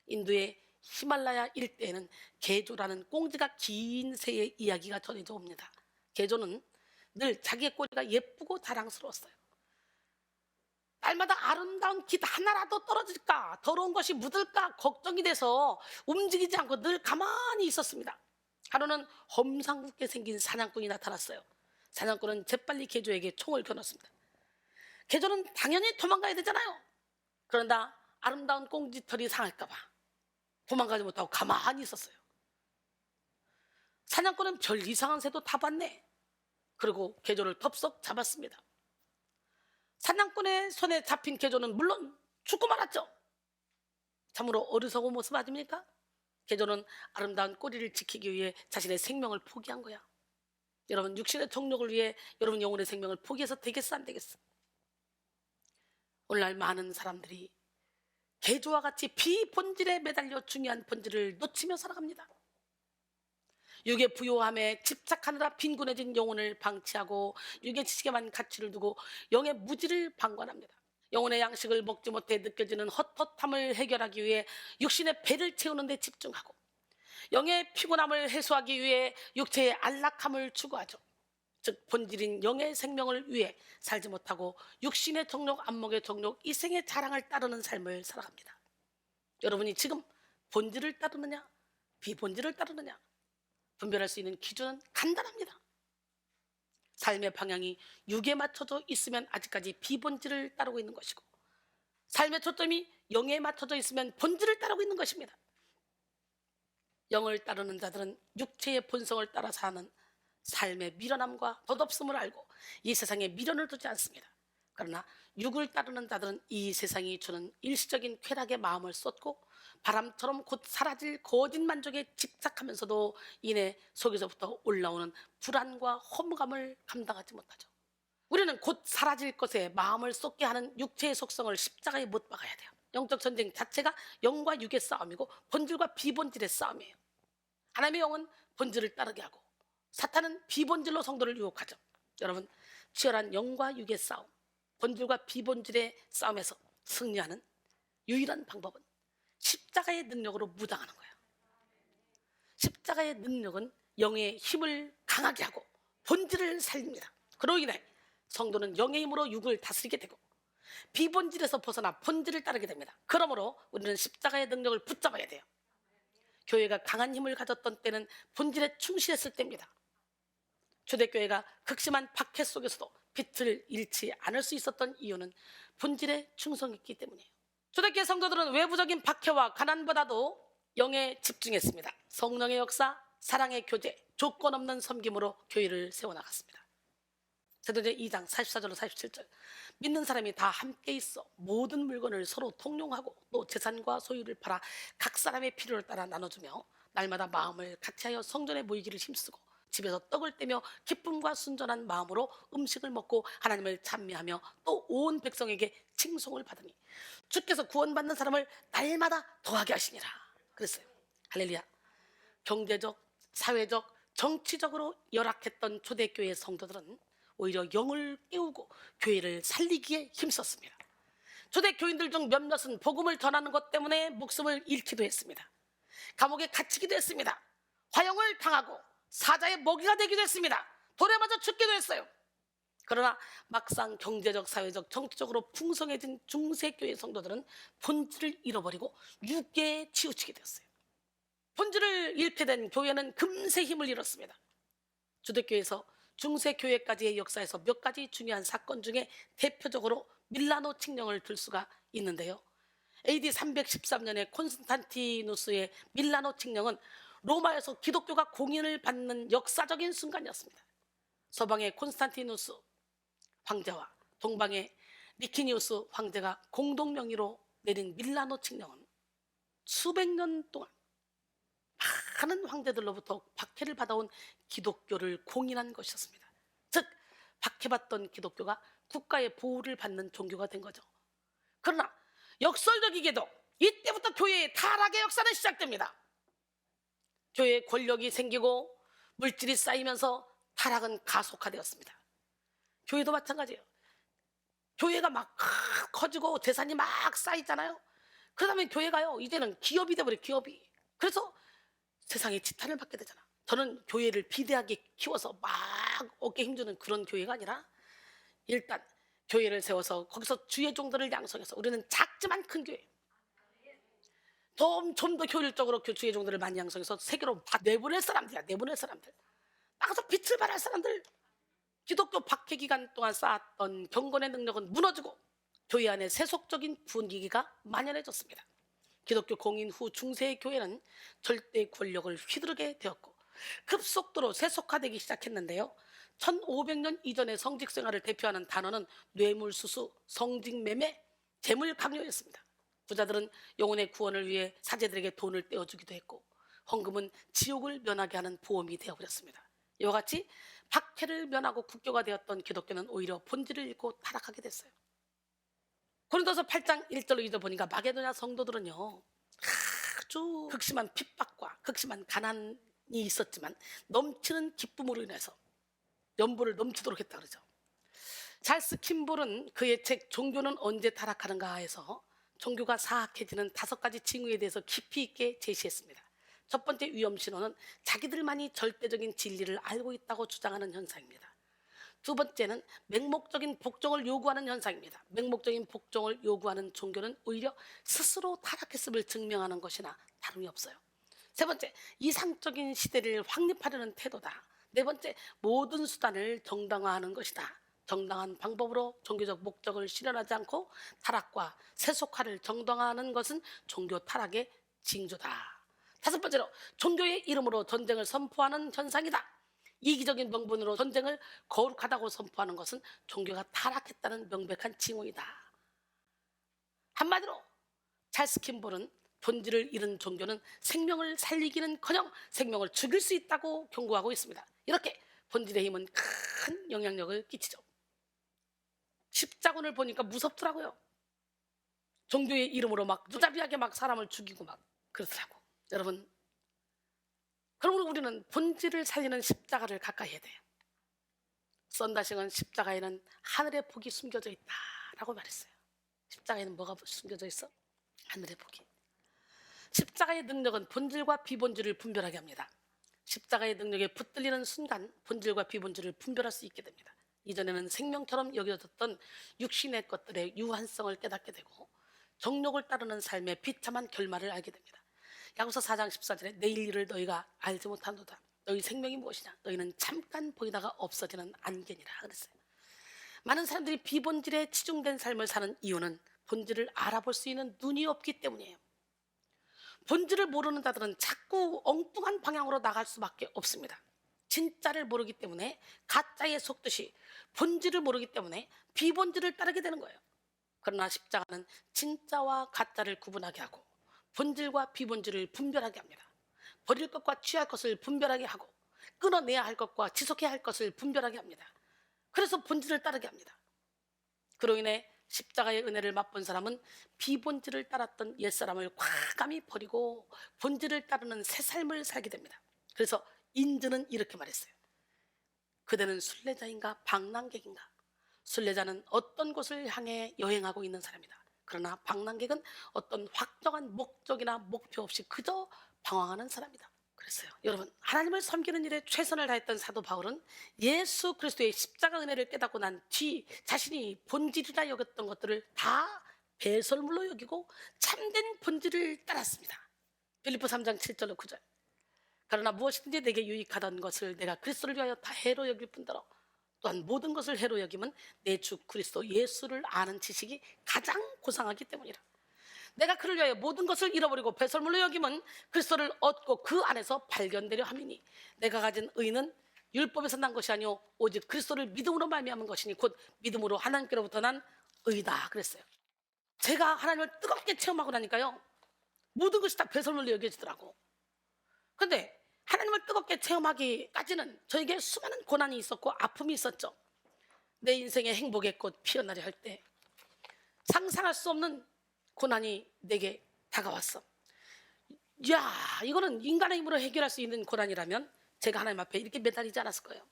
Speaker 1: 인도의 히말라야 일대에는 개조라는 꽁지가 긴 새의 이야기가 전해져 옵니다. 개조는 늘 자기의 꼬리가 예쁘고 자랑스러웠어요. 날마다 아름다운 깃 하나라도 떨어질까, 더러운 것이 묻을까 걱정이 돼서 움직이지 않고 늘 가만히 있었습니다. 하루는 험상궂게 생긴 사냥꾼이 나타났어요. 사냥꾼은 재빨리 개조에게 총을 겨눴습니다. 개조는 당연히 도망가야 되잖아요. 그런다 아름다운 꽁지털이 상할까 봐 도망가지 못하고 가만히 있었어요. 사냥꾼은 별 이상한 새도 다 봤네. 그리고 개조를 덥석 잡았습니다. 사냥꾼의 손에 잡힌 개조는 물론 죽고 말았죠. 참으로 어리석은 모습 아닙니까? 개조는 아름다운 꼬리를 지키기 위해 자신의 생명을 포기한 거야. 여러분, 육신의 정욕을 위해 여러분 영혼의 생명을 포기해서 되겠어 안 되겠어? 오늘날 많은 사람들이 개조와 같이 비본질에 매달려 중요한 본질을 놓치며 살아갑니다. 육의 부요함에 집착하느라 빈곤해진 영혼을 방치하고 육의 지식에만 가치를 두고 영의 무지를 방관합니다. 영혼의 양식을 먹지 못해 느껴지는 헛헛함을 해결하기 위해 육신의 배를 채우는 데 집중하고 영의 피곤함을 해소하기 위해 육체의 안락함을 추구하죠. 즉 본질인 영의 생명을 위해 살지 못하고 육신의 정욕, 안목의 정욕, 이생의 자랑을 따르는 삶을 살아갑니다. 여러분이 지금 본질을 따르느냐 비본질을 따르느냐 분별할 수 있는 기준은 간단합니다. 삶의 방향이 육에 맞춰져 있으면 아직까지 비본질을 따르고 있는 것이고, 삶의 초점이 영에 맞춰져 있으면 본질을 따르고 있는 것입니다. 영을 따르는 자들은 육체의 본성을 따라 사는 삶의 미련함과 덧없음을 알고 이 세상에 미련을 두지 않습니다. 그러나 육을 따르는 자들은 이 세상이 주는 일시적인 쾌락에 마음을 쏟고 바람처럼 곧 사라질 거짓 만족에 집착하면서도 이내 속에서부터 올라오는 불안과 허무감을 감당하지 못하죠. 우리는 곧 사라질 것에 마음을 쏟게 하는 육체의 속성을 십자가에 못 박아야 돼요. 영적 전쟁 자체가 영과 육의 싸움이고 본질과 비본질의 싸움이에요. 하나님의 영은 본질을 따르게 하고 사탄은 비본질로 성도를 유혹하죠. 여러분, 치열한 영과 육의 싸움, 본질과 비본질의 싸움에서 승리하는 유일한 방법은 십자가의 능력으로 무장하는 거예요. 십자가의 능력은 영의 힘을 강하게 하고 본질을 살립니다. 그로 인해 성도는 영의 힘으로 육을 다스리게 되고 비본질에서 벗어나 본질을 따르게 됩니다. 그러므로 우리는 십자가의 능력을 붙잡아야 돼요. 교회가 강한 힘을 가졌던 때는 본질에 충실했을 때입니다. 초대교회가 극심한 박해 속에서도 빛을 잃지 않을 수 있었던 이유는 본질에 충성했기 때문이에요. 초대교회 성도들은 외부적인 박해와 가난보다도 영에 집중했습니다. 성령의 역사, 사랑의 교제, 조건 없는 섬김으로 교회를 세워나갔습니다. 사도행전 2장 44절로 47절, 믿는 사람이 다 함께 있어 모든 물건을 서로 통용하고 또 재산과 소유를 팔아 각 사람의 필요를 따라 나눠주며 날마다 마음을 같이하여 성전에 모이기를 힘쓰고 집에서 떡을 떼며 기쁨과 순전한 마음으로 음식을 먹고 하나님을 찬미하며 또 온 백성에게 칭송을 받으니 주께서 구원받는 사람을 날마다 더하게 하시니라 그랬어요. 할렐루야. 경제적, 사회적, 정치적으로 열악했던 초대교회 성도들은 오히려 영을 깨우고 교회를 살리기에 힘썼습니다. 초대교인들 중 몇몇은 복음을 전하는 것 때문에 목숨을 잃기도 했습니다. 감옥에 갇히기도 했습니다. 화형을 당하고 사자의 먹이가 되기도 했습니다. 돌에 맞아 죽기도 했어요. 그러나 막상 경제적, 사회적, 정치적으로 풍성해진 중세교회 성도들은 본질을 잃어버리고 육에 치우치게 되었어요. 본질을 잃게 된 교회는 금세 힘을 잃었습니다. 초대교회에서 중세교회까지의 역사에서 몇 가지 중요한 사건 중에 대표적으로 밀라노 칙령을 들 수가 있는데요. AD 313년에 콘스탄티누스의 밀라노 칙령은 로마에서 기독교가 공인을 받는 역사적인 순간이었습니다. 서방의 콘스탄티누스 황제와 동방의 리키니우스 황제가 공동 명의로 내린 밀라노 칙령은 수백 년 동안 많은 황제들로부터 박해를 받아온 기독교를 공인한 것이었습니다. 즉 박해받던 기독교가 국가의 보호를 받는 종교가 된 거죠. 그러나 역설적이게도 이때부터 교회의 타락의 역사는 시작됩니다. 교회에 권력이 생기고 물질이 쌓이면서 타락은 가속화되었습니다. 교회도 마찬가지예요. 교회가 막 커지고 재산이 막 쌓이잖아요. 그러면 교회가요 이제는 기업이 돼버려요. 기업이. 그래서 세상에 지탄을 받게 되잖아. 저는 교회를 비대하게 키워서 막 어깨 힘주는 그런 교회가 아니라 일단 교회를 세워서 거기서 주의 종들을 양성해서 우리는 작지만 큰 교회, 좀 더 효율적으로 주의 종들을 많이 양성해서 세계로 내보낼 사람들이야. 내보낼 사람들, 나가서 빛을 발할 사람들. 기독교 박해 기간 동안 쌓았던 경건의 능력은 무너지고 교회 안에 세속적인 분위기가 만연해졌습니다. 기독교 공인 후 중세의 교회는 절대 권력을 휘두르게 되었고 급속도로 세속화되기 시작했는데요. 1500년 이전의 성직 생활을 대표하는 단어는 뇌물수수, 성직매매, 재물 강요였습니다. 부자들은 영혼의 구원을 위해 사제들에게 돈을 떼어주기도 했고 헌금은 지옥을 면하게 하는 보험이 되어버렸습니다. 이와 같이 박해를 면하고 국교가 되었던 기독교는 오히려 본질을 잃고 타락하게 됐어요. 고린도서 8장 1절로 2절 보니까 마게도냐 성도들은요 아주 극심한 핍박과 극심한 가난이 있었지만 넘치는 기쁨으로 인해서 연보를 넘치도록 했다 그러죠. 찰스 킴볼은 그의 책 종교는 언제 타락하는가에서 종교가 사악해지는 5가지 징후에 대해서 깊이 있게 제시했습니다. 첫 번째 위험 신호는 자기들만이 절대적인 진리를 알고 있다고 주장하는 현상입니다. 두 번째는 맹목적인 복종을 요구하는 현상입니다. 맹목적인 복종을 요구하는 종교는 오히려 스스로 타락했음을 증명하는 것이나 다름이 없어요. 세 번째, 이상적인 시대를 확립하려는 태도다. 네 번째, 모든 수단을 정당화하는 것이다. 정당한 방법으로 종교적 목적을 실현하지 않고 타락과 세속화를 정당화하는 것은 종교 타락의 징조다. 다섯 번째로, 종교의 이름으로 전쟁을 선포하는 현상이다. 이기적인 명분으로 전쟁을 거룩하다고 선포하는 것은 종교가 타락했다는 명백한 징후이다. 한마디로 찰스 킴볼은 본질을 잃은 종교는 생명을 살리기는커녕 생명을 죽일 수 있다고 경고하고 있습니다. 이렇게 본질의 힘은 큰 영향력을 끼치죠. 십자군을 보니까 무섭더라고요. 종교의 이름으로 막 무자비하게 막 사람을 죽이고 막 그러더라고. 여러분, 그러므로 우리는 본질을 살리는 십자가를 가까이 해야 돼요. 썬다싱은 십자가에는 하늘의 복이 숨겨져 있다라고 말했어요. 십자가에는 뭐가 숨겨져 있어? 하늘의 복이. 십자가의 능력은 본질과 비본질을 분별하게 합니다. 십자가의 능력에 붙들리는 순간 본질과 비본질을 분별할 수 있게 됩니다. 이전에는 생명처럼 여겨졌던 육신의 것들의 유한성을 깨닫게 되고 정욕을 따르는 삶의 비참한 결말을 알게 됩니다. 야고보서 4장 14절에 내일 일을 너희가 알지 못하노다. 너희 생명이 무엇이냐? 너희는 잠깐 보이다가 없어지는 안개니라 그랬어요. 많은 사람들이 비본질에 치중된 삶을 사는 이유는 본질을 알아볼 수 있는 눈이 없기 때문이에요. 본질을 모르는 자들은 자꾸 엉뚱한 방향으로 나갈 수밖에 없습니다. 진짜를 모르기 때문에 가짜에 속듯이 본질을 모르기 때문에 비본질을 따르게 되는 거예요. 그러나 십자가는 진짜와 가짜를 구분하게 하고 본질과 비본질을 분별하게 합니다. 버릴 것과 취할 것을 분별하게 하고 끊어내야 할 것과 지속해야 할 것을 분별하게 합니다. 그래서 본질을 따르게 합니다. 그로 인해 십자가의 은혜를 맛본 사람은 비본질을 따랐던 옛사람을 과감히 버리고 본질을 따르는 새 삶을 살게 됩니다. 그래서 인즈는 이렇게 말했어요. 그대는 순례자인가 방랑객인가? 순례자는 어떤 곳을 향해 여행하고 있는 사람이다. 그러나 방랑객은 어떤 확정한 목적이나 목표 없이 그저 방황하는 사람이다. 그랬어요. 여러분, 하나님을 섬기는 일에 최선을 다했던 사도 바울은 예수 그리스도의 십자가 은혜를 깨닫고 난 뒤 자신이 본질이라 여겼던 것들을 다 배설물로 여기고 참된 본질을 따랐습니다. 빌립보 3장 7절로 9절. 그러나 무엇이든지 내게 유익하던 것을 내가 그리스도를 위하여 다 해로 여길 뿐더러 또한 모든 것을 해로 여김은 내 주 그리스도 예수를 아는 지식이 가장 고상하기 때문이라. 내가 그를 위하여 모든 것을 잃어버리고 배설물로 여김은 그리스도를 얻고 그 안에서 발견되려 함이니 내가 가진 의는 율법에서 난 것이 아니오 오직 그리스도를 믿음으로 말미암은 것이니 곧 믿음으로 하나님께로부터 난 의다 그랬어요. 제가 하나님을 뜨겁게 체험하고 나니까요 모든 것이 다 배설물로 여겨지더라고. 그런데 하나님을 뜨겁게 체험하기까지는 저에게 수많은 고난이 있었고 아픔이 있었죠. 내 인생의 행복의 꽃 피어나려 할 때 상상할 수 없는 고난이 내게 다가왔어. 야, 이거는 인간의 힘으로 해결할 수 있는 고난이라면 제가 하나님 앞에 이렇게 매달리지 않았을 거예요.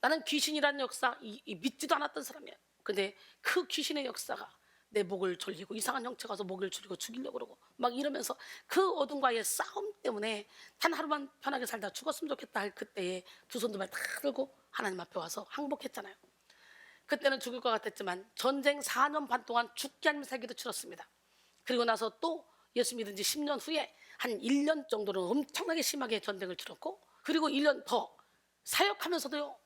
Speaker 1: 나는 귀신이라는 역사 믿지도 않았던 사람이에요. 근데 그 귀신의 역사가 내 목을 졸리고 이상한 형체가 와서 목을 졸리고 죽이려고 그러고 막 이러면서 그 어둠과의 싸움 때문에 단 하루만 편하게 살다 죽었으면 좋겠다 할 그때에 두 손 두 발 다 들고 하나님 앞에 와서 항복했잖아요. 그때는 죽을 것 같았지만 전쟁 4년 반 동안 죽기 아니면 살기도 치렀습니다. 그리고 나서 또 예수 믿은 지 10년 후에 한 1년 정도는 엄청나게 심하게 전쟁을 치렀고 그리고 1년 더 사역하면서도요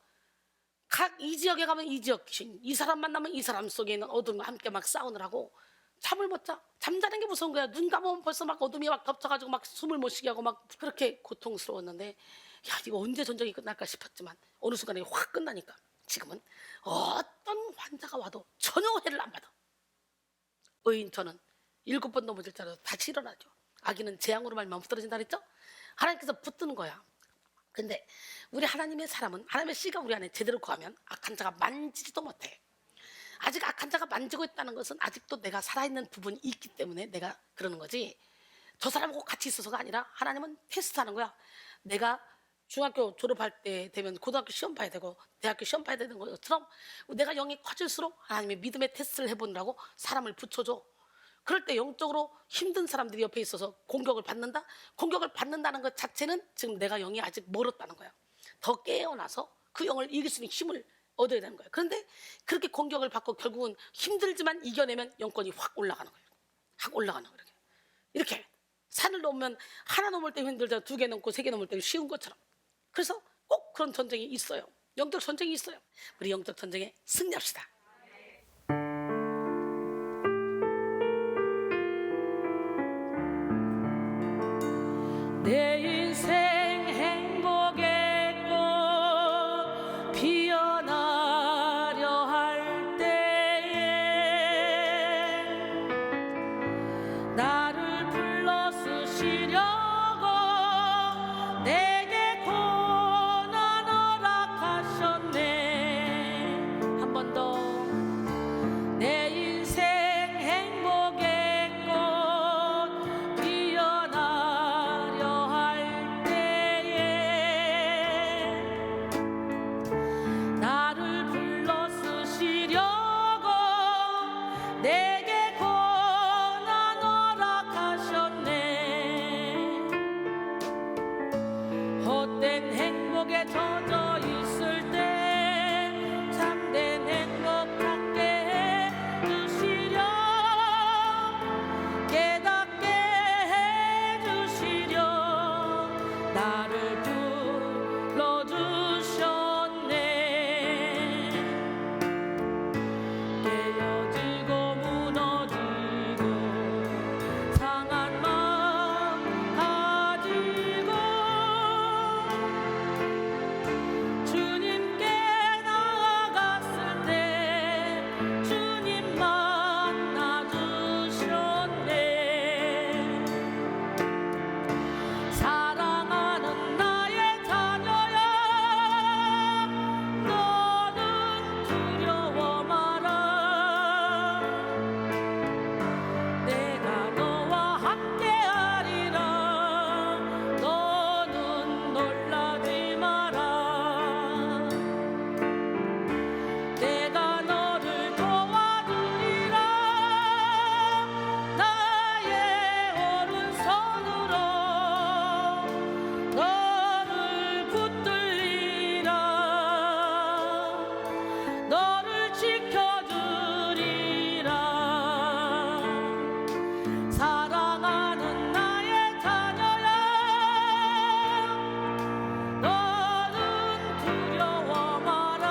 Speaker 1: 각 이 지역에 가면 이 지역 귀신, 이 사람 만나면 이 사람 속에 있는 어둠과 함께 막 싸우느라고 잠을 못 자. 잠자는 게 무서운 거야. 눈 감으면 벌써 막 어둠이 막 덮쳐가지고 막 숨을 못 쉬게 하고 막 그렇게 고통스러웠는데 야 이거 언제 전쟁이 끝날까 싶었지만 어느 순간에 확 끝나니까 지금은 어떤 환자가 와도 전혀 해를 안 받아. 의인처는 7번 넘어질 자라도 다시 일어나죠. 아기는 재앙으로 말미암아 떨어진다 그랬죠. 하나님께서 붙드는 거야. 근데 우리 하나님의 사람은 하나님의 씨가 우리 안에 제대로 거하면 악한 자가 만지지도 못해. 아직 악한 자가 만지고 있다는 것은 아직도 내가 살아있는 부분이 있기 때문에 내가 그러는 거지 저 사람하고 같이 있어서가 아니라 하나님은 테스트하는 거야. 내가 중학교 졸업할 때 되면 고등학교 시험 봐야 되고 대학교 시험 봐야 되는 것처럼 내가 영이 커질수록 하나님의 믿음의 테스트를 해보느라고 사람을 붙여줘. 그럴 때 영적으로 힘든 사람들이 옆에 있어서 공격을 받는다? 공격을 받는다는 것 자체는 지금 내가 영이 아직 멀었다는 거예요. 더 깨어나서 그 영을 이길 수 있는 힘을 얻어야 되는 거예요. 그런데 그렇게 공격을 받고 결국은 힘들지만 이겨내면 영권이 확 올라가는 거예요. 확 올라가는 거예요. 이렇게 산을 넘으면 하나 넘을 때 힘들다 2개 넘고 3개 넘을 때 쉬운 것처럼. 그래서 꼭 그런 전쟁이 있어요. 영적 전쟁이 있어요. 우리 영적 전쟁에 승리합시다. 내 인생 행복의 꽃 피어나려 할 때에 나를 불러 쓰시려고 내게 고난 허락하셨네. 한 번 더 눈물에 젖어 있을 때 참된 행복 찾게 해주시려 깨닫게 해주시려 나를 불러주셨네. 깨어지고 무너지고 상한 마음 가지고 주님께 나아갔을 때 주님 만나주셨네. 사랑하는 나의 자녀야 너는 두려워 마라. 내가 너와 함께하리라. 너는 놀라지 마라. 내가 너를 도와주리라. 나의 오른손으로 너를 붙들리라. 너를 지켜주리라. 사랑하는 나의 자녀야 너는 두려워 마라.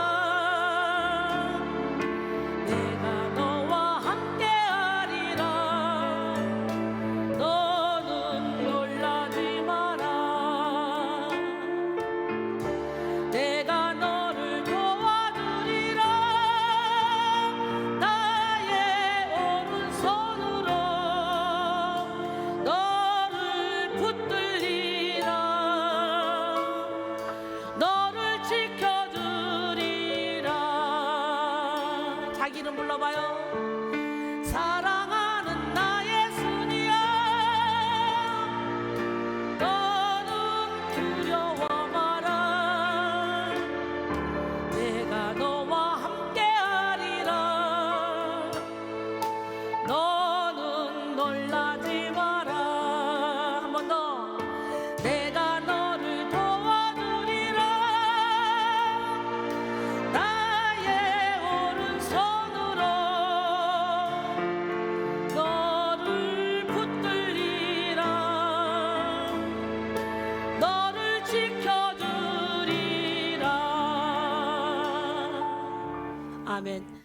Speaker 1: 내가 너와 함께하리라. 너는 놀라지 마라. 내가 너를 도와주리라. 나의 오른손으로 너를 붙들리라. 너를 지켜주리라. 자기 이름 불러봐요. 사랑하는 나의 순이야 너는 두려워 마라. 내가 너와 함께하리라. 너는 놀라지 마라. 한 번 더. 내가 너를 도와주리라. 나의 오른손으로 너를 붙들리라. 너를 지켜주리라. 아멘.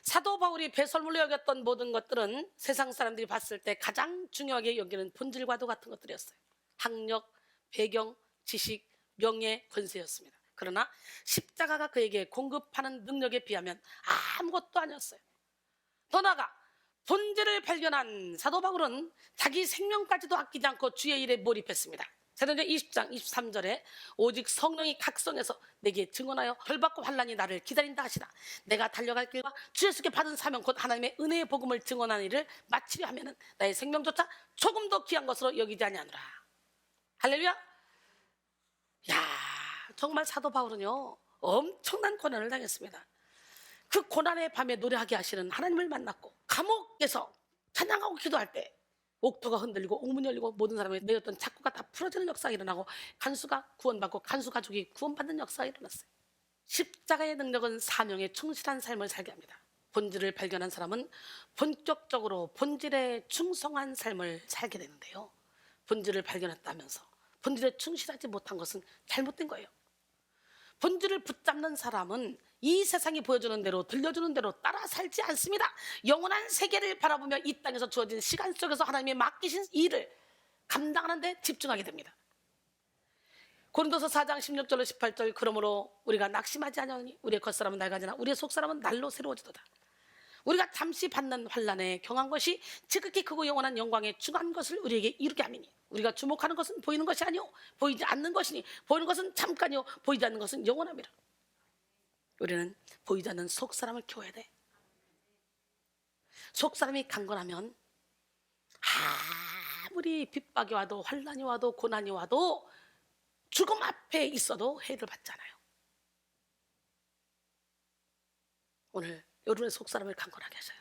Speaker 1: 사도 바울이 배설물로 여겼던 모든 것들은 세상 사람들이 봤을 때 가장 중요하게 여기는 본질과도 같은 것들이었어요. 학력, 배경, 지식, 명예, 권세였습니다. 그러나 십자가가 그에게 공급하는 능력에 비하면 아무것도 아니었어요. 더 나아가 본질을 발견한 사도 바울은 자기 생명까지도 아끼지 않고 주의 일에 몰입했습니다. 사도행전 20장 23절에 오직 성령이 각성해서 내게 증언하여 결박과 환난이 나를 기다린다 하시나 내가 달려갈 길과 주 예수께 받은 사명 곧 하나님의 은혜의 복음을 증언하는 일을 마치려 하면은 나의 생명조차 조금 더 귀한 것으로 여기지 아니하노라. 할렐루야. 야, 정말 사도 바울은요 엄청난 고난을 당했습니다. 그 고난의 밤에 노래하게 하시는 하나님을 만났고 감옥에서 찬양하고 기도할 때 옥토가 흔들리고 옥문이 열리고 모든 사람이 내었던 착고가 다 풀어지는 역사가 일어나고 간수가 구원받고 간수 가족이 구원받는 역사가 일어났어요. 십자가의 능력은 사명에 충실한 삶을 살게 합니다. 본질을 발견한 사람은 본격적으로 본질에 충성한 삶을 살게 되는데요. 본질을 발견했다면서 본질에 충실하지 못한 것은 잘못된 거예요. 본질을 붙잡는 사람은 이 세상이 보여주는 대로 들려주는 대로 따라 살지 않습니다. 영원한 세계를 바라보며 이 땅에서 주어진 시간 속에서 하나님이 맡기신 일을 감당하는 데 집중하게 됩니다. 고린도서 4장 16절로 18절 그러므로 우리가 낙심하지 아니하니 우리의 겉사람은 낡아지나 우리의 속사람은 날로 새로워지도다. 우리가 잠시 받는 환난에 경한 것이 지극히 크고 영원한 영광에 중한 것을 우리에게 이루게 함이니 우리가 주목하는 것은 보이는 것이 아니오 보이지 않는 것이니 보이는 것은 잠깐이요 보이지 않는 것은 영원함이라. 우리는 보이지 않는 속사람을 키워야 돼. 속사람이 강건하면 아무리 핍박이 와도 환난이 와도 고난이 와도 죽음 앞에 있어도 해를 받잖아요. 오늘 여러분의 속사람을 강건하게 하셔요.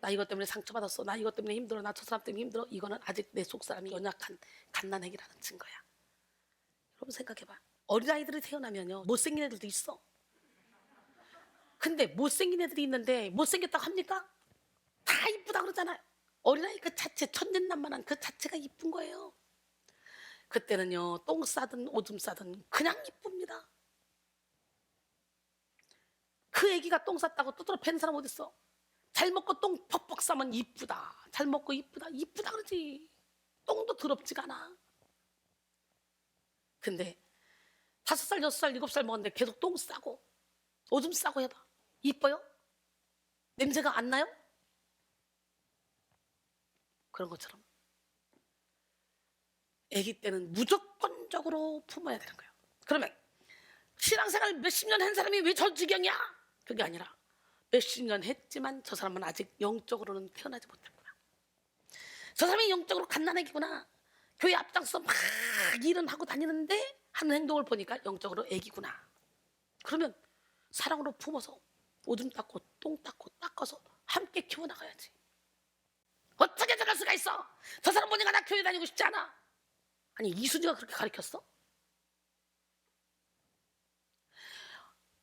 Speaker 1: 나 이것 때문에 상처받았어. 나 이것 때문에 힘들어. 나 저 사람 때문에 힘들어. 이거는 아직 내 속사람이 연약한 갓난애기라는 증거야. 여러분 생각해봐. 어린아이들이 태어나면요 못생긴 애들도 있어. 근데 못생긴 애들이 있는데 못생겼다고 합니까? 다 이쁘다 그러잖아요. 어린아이 그 자체, 천진난만한 그 자체가 이쁜 거예요. 그때는요 똥 싸든 오줌 싸든 그냥 이쁩니다. 그 애기가 똥 쌌다고 두드러 패는 사람 어디 있어? 잘 먹고 똥 퍽퍽 싸면 이쁘다. 잘 먹고 이쁘다. 이쁘다 그러지. 똥도 더럽지가 않아. 근데 5살, 6살, 7살 먹었는데 계속 똥 싸고 오줌 싸고 해봐. 이뻐요? 냄새가 안 나요? 그런 것처럼 아기 때는 무조건적으로 품어야 되는 거예요. 그러면 신앙생활 몇십 년 한 사람이 왜 저 지경이야? 그게 아니라 몇십 년 했지만 저 사람은 아직 영적으로는 태어나지 못했구나. 저 사람이 영적으로 갓난아기구나. 교회 앞장서 막 일은 하고 다니는데 하는 행동을 보니까 영적으로 애기구나. 그러면 사랑으로 품어서 오줌 닦고 똥 닦고 닦아서 함께 키워나가야지. 어떻게 저럴 수가 있어? 저 사람 보니까 나 교회 다니고 싶지 않아. 아니 이순이가 그렇게 가르쳤어?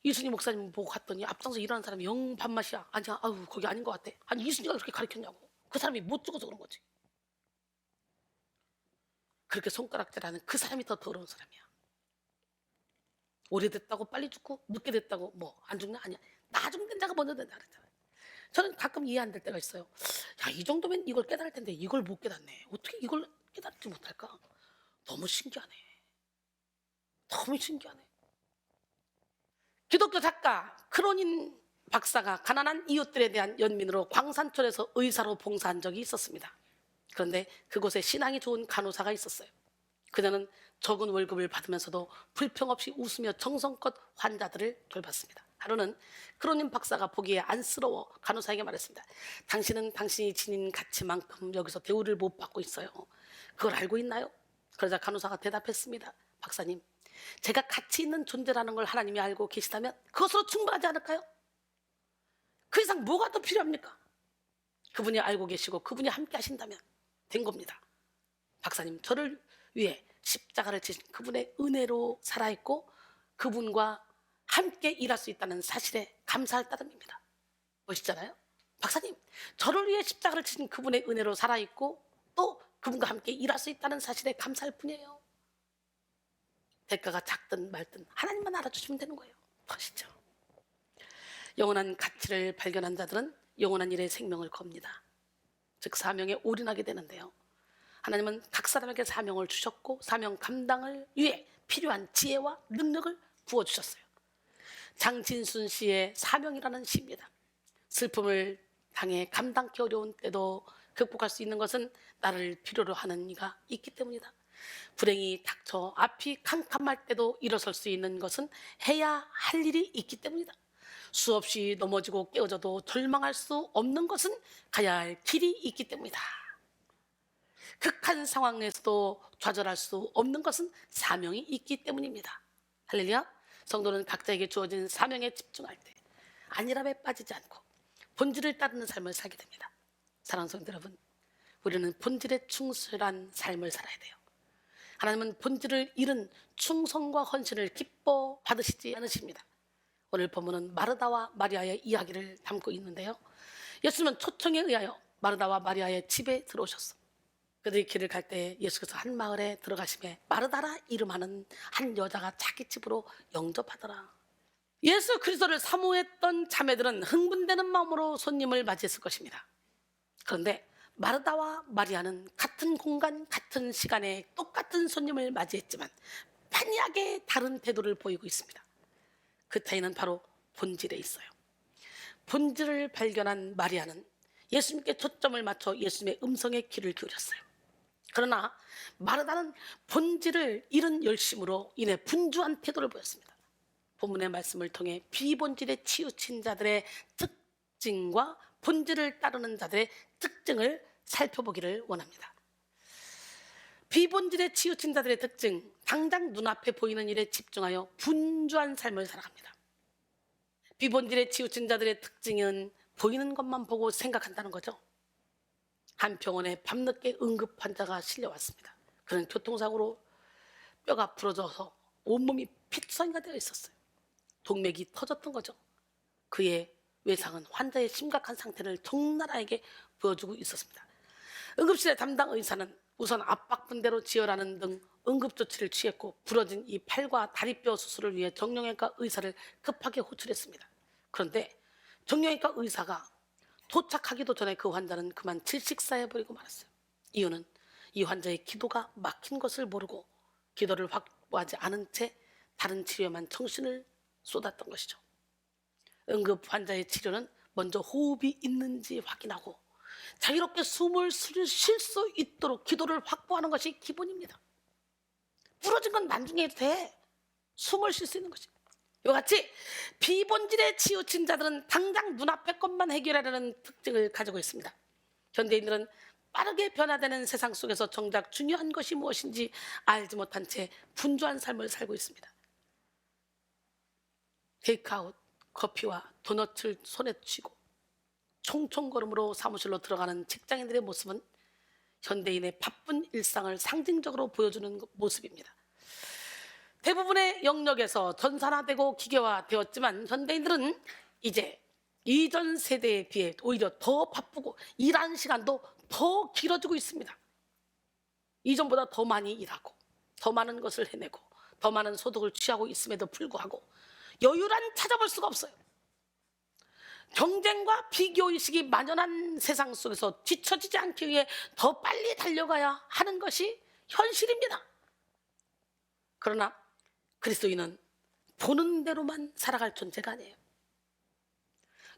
Speaker 1: 이순이 목사님 보고 갔더니 앞장서 일하는 사람이 영 밥맛이야. 아니야, 아유 거기 아닌 것 같아. 아니 이순이가 그렇게 가르쳤냐고. 그 사람이 못 죽어서 그런 거지. 그렇게 손가락질하는 그 사람이 더 더러운 사람이야. 오래됐다고 빨리 죽고 늦게 됐다고 뭐 안 죽나? 아니야. 나중 된 자가 먼저 된다 그랬잖아요. 저는 가끔 이해 안 될 때가 있어요. 야, 이 정도면 이걸 깨달을 텐데 이걸 못 깨닫네. 어떻게 이걸 깨닫지 못할까? 너무 신기하네. 너무 신기하네. 기독교 작가 크로닌 박사가 가난한 이웃들에 대한 연민으로 광산촌에서 의사로 봉사한 적이 있었습니다. 그런데 그곳에 신앙이 좋은 간호사가 있었어요. 그녀는 적은 월급을 받으면서도 불평 없이 웃으며 정성껏 환자들을 돌봤습니다. 하루는 크로닌 박사가 보기에 안쓰러워 간호사에게 말했습니다. 당신은 당신이 지닌 가치만큼 여기서 대우를 못 받고 있어요. 그걸 알고 있나요? 그러자 간호사가 대답했습니다. 박사님, 제가 가치 있는 존재라는 걸 하나님이 알고 계시다면 그것으로 충분하지 않을까요? 그 이상 뭐가 더 필요합니까? 그분이 알고 계시고 그분이 함께 하신다면 된 겁니다. 박사님, 저를 위해 십자가를 지신 그분의 은혜로 살아있고 그분과 함께 일할 수 있다는 사실에 감사할 따름입니다. 멋있잖아요? 박사님, 저를 위해 십자가를 지신 그분의 은혜로 살아있고 또 그분과 함께 일할 수 있다는 사실에 감사할 뿐이에요. 대가가 작든 말든 하나님만 알아주시면 되는 거예요. 멋있죠? 영원한 가치를 발견한 자들은 영원한 일에 생명을 겁니다. 즉 사명에 올인하게 되는데요. 하나님은 각 사람에게 사명을 주셨고 사명 감당을 위해 필요한 지혜와 능력을 부어주셨어요. 장진순 씨의 사명이라는 시입니다. 슬픔을 당해 감당기 어려운 때도 극복할 수 있는 것은 나를 필요로 하는 이가 있기 때문이다. 불행이 닥쳐 앞이 캄캄할 때도 일어설 수 있는 것은 해야 할 일이 있기 때문이다. 수없이 넘어지고 깨어져도 절망할 수 없는 것은 가야 할 길이 있기 때문이다. 극한 상황에서도 좌절할 수 없는 것은 사명이 있기 때문입니다. 할렐루야. 성도는 각자에게 주어진 사명에 집중할 때 안일함에 빠지지 않고 본질을 따르는 삶을 살게 됩니다. 사랑하는 성도 여러분, 우리는 본질에 충실한 삶을 살아야 돼요. 하나님은 본질을 잃은 충성과 헌신을 기뻐 받으시지 않으십니다. 오늘 본문은 마르다와 마리아의 이야기를 담고 있는데요. 예수님은 초청에 의하여 마르다와 마리아의 집에 들어오셨어. 그들이 길을 갈 때 예수께서 한 마을에 들어가심에 마르다라 이름하는 한 여자가 자기 집으로 영접하더라. 예수 그리스도를 사모했던 자매들은 흥분되는 마음으로 손님을 맞이했을 것입니다. 그런데 마르다와 마리아는 같은 공간, 같은 시간에 똑같은 손님을 맞이했지만 판이하게 다른 태도를 보이고 있습니다. 그 차이는 바로 본질에 있어요. 본질을 발견한 마리아는 예수님께 초점을 맞춰 예수님의 음성에 귀를 기울였어요. 그러나 마르다는 본질을 잃은 열심으로 인해 분주한 태도를 보였습니다. 본문의 말씀을 통해 비본질에 치우친 자들의 특징과 본질을 따르는 자들의 특징을 살펴보기를 원합니다. 비본질에 치우친 자들의 특징, 당장 눈앞에 보이는 일에 집중하여 분주한 삶을 살아갑니다. 비본질에 치우친 자들의 특징은 보이는 것만 보고 생각한다는 거죠. 한 병원에 밤늦게 응급 환자가 실려왔습니다. 그는 교통사고로 뼈가 부러져서 온몸이 피투성이가 되어 있었어요. 동맥이 터졌던 거죠. 그의 외상은 환자의 심각한 상태를 적나라하게 보여주고 있었습니다. 응급실의 담당 의사는 우선 압박분대로 지혈하는 등 응급조치를 취했고, 부러진 이 팔과 다리뼈 수술을 위해 정형외과 의사를 급하게 호출했습니다. 그런데 정형외과 의사가 도착하기도 전에 그 환자는 그만 질식사해버리고 말았어요. 이유는 이 환자의 기도가 막힌 것을 모르고 기도를 확보하지 않은 채 다른 치료에만 정신을 쏟았던 것이죠. 응급 환자의 치료는 먼저 호흡이 있는지 확인하고 자유롭게 숨을 쉴 수 있도록 기도를 확보하는 것이 기본입니다. 부러진 건 나중에 해도 돼. 숨을 쉴 수 있는 것이. 이와 같이 비본질에 치우친 자들은 당장 눈앞의 것만 해결하려는 특징을 가지고 있습니다. 현대인들은 빠르게 변화되는 세상 속에서 정작 중요한 것이 무엇인지 알지 못한 채 분주한 삶을 살고 있습니다. 테이크아웃, 커피와 도넛을 손에 쥐고 총총걸음으로 사무실로 들어가는 직장인들의 모습은 현대인의 바쁜 일상을 상징적으로 보여주는 모습입니다. 대부분의 영역에서 전산화되고 기계화되었지만 현대인들은 이제 이전 세대에 비해 오히려 더 바쁘고 일하는 시간도 더 길어지고 있습니다. 이전보다 더 많이 일하고 더 많은 것을 해내고 더 많은 소득을 취하고 있음에도 불구하고 여유란 찾아볼 수가 없어요. 경쟁과 비교의식이 만연한 세상 속에서 뒤처지지 않기 위해 더 빨리 달려가야 하는 것이 현실입니다. 그러나 그리스도인은 보는 대로만 살아갈 존재가 아니에요.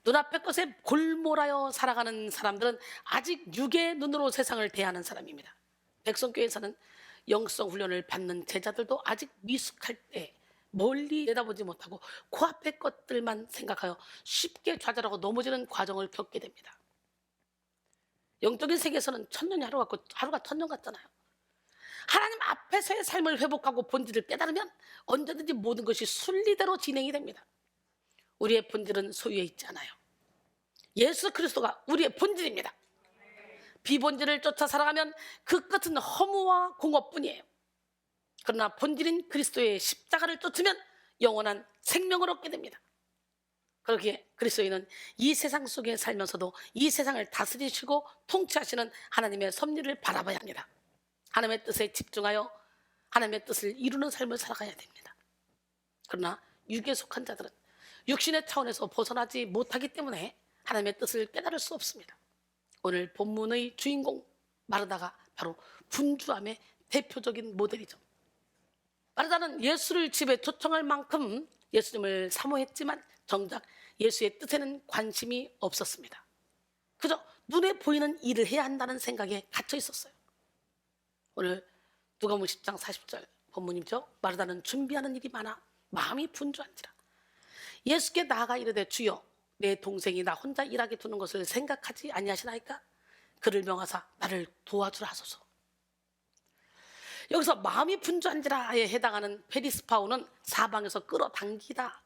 Speaker 1: 눈앞의 것에 골몰하여 살아가는 사람들은 아직 육의 눈으로 세상을 대하는 사람입니다. 백성교회에서는 영성 훈련을 받는 제자들도 아직 미숙할 때 멀리 내다보지 못하고 코앞의 것들만 생각하여 쉽게 좌절하고 넘어지는 과정을 겪게 됩니다. 영적인 세계에서는 천년이 하루가 천년 같잖아요. 하나님 앞에서의 삶을 회복하고 본질을 깨달으면 언제든지 모든 것이 순리대로 진행이 됩니다. 우리의 본질은 소유에 있지 않아요. 예수 그리스도가 우리의 본질입니다. 비본질을 쫓아 살아가면 그 끝은 허무와 공허뿐이에요. 그러나 본질인 그리스도의 십자가를 쫓으면 영원한 생명을 얻게 됩니다. 그렇기에 그리스도인은 이 세상 속에 살면서도 이 세상을 다스리시고 통치하시는 하나님의 섭리를 바라봐야 합니다. 하나님의 뜻에 집중하여 하나님의 뜻을 이루는 삶을 살아가야 됩니다. 그러나 육에 속한 자들은 육신의 차원에서 벗어나지 못하기 때문에 하나님의 뜻을 깨달을 수 없습니다. 오늘 본문의 주인공 마르다가 바로 분주함의 대표적인 모델이죠. 마르다는 예수를 집에 초청할 만큼 예수님을 사모했지만 정작 예수의 뜻에는 관심이 없었습니다. 그저 눈에 보이는 일을 해야 한다는 생각에 갇혀 있었어요. 오늘 누가복음 10장 40절 본문이죠. 마르다는 준비하는 일이 많아 마음이 분주한지라 예수께 나아가 이르되 주여 내 동생이 나 혼자 일하게 두는 것을 생각하지 아니하시나이까? 그를 명하사 나를 도와주라 하소서. 여기서 마음이 분주한지라에 해당하는 페리스파오는 사방에서 끌어당기다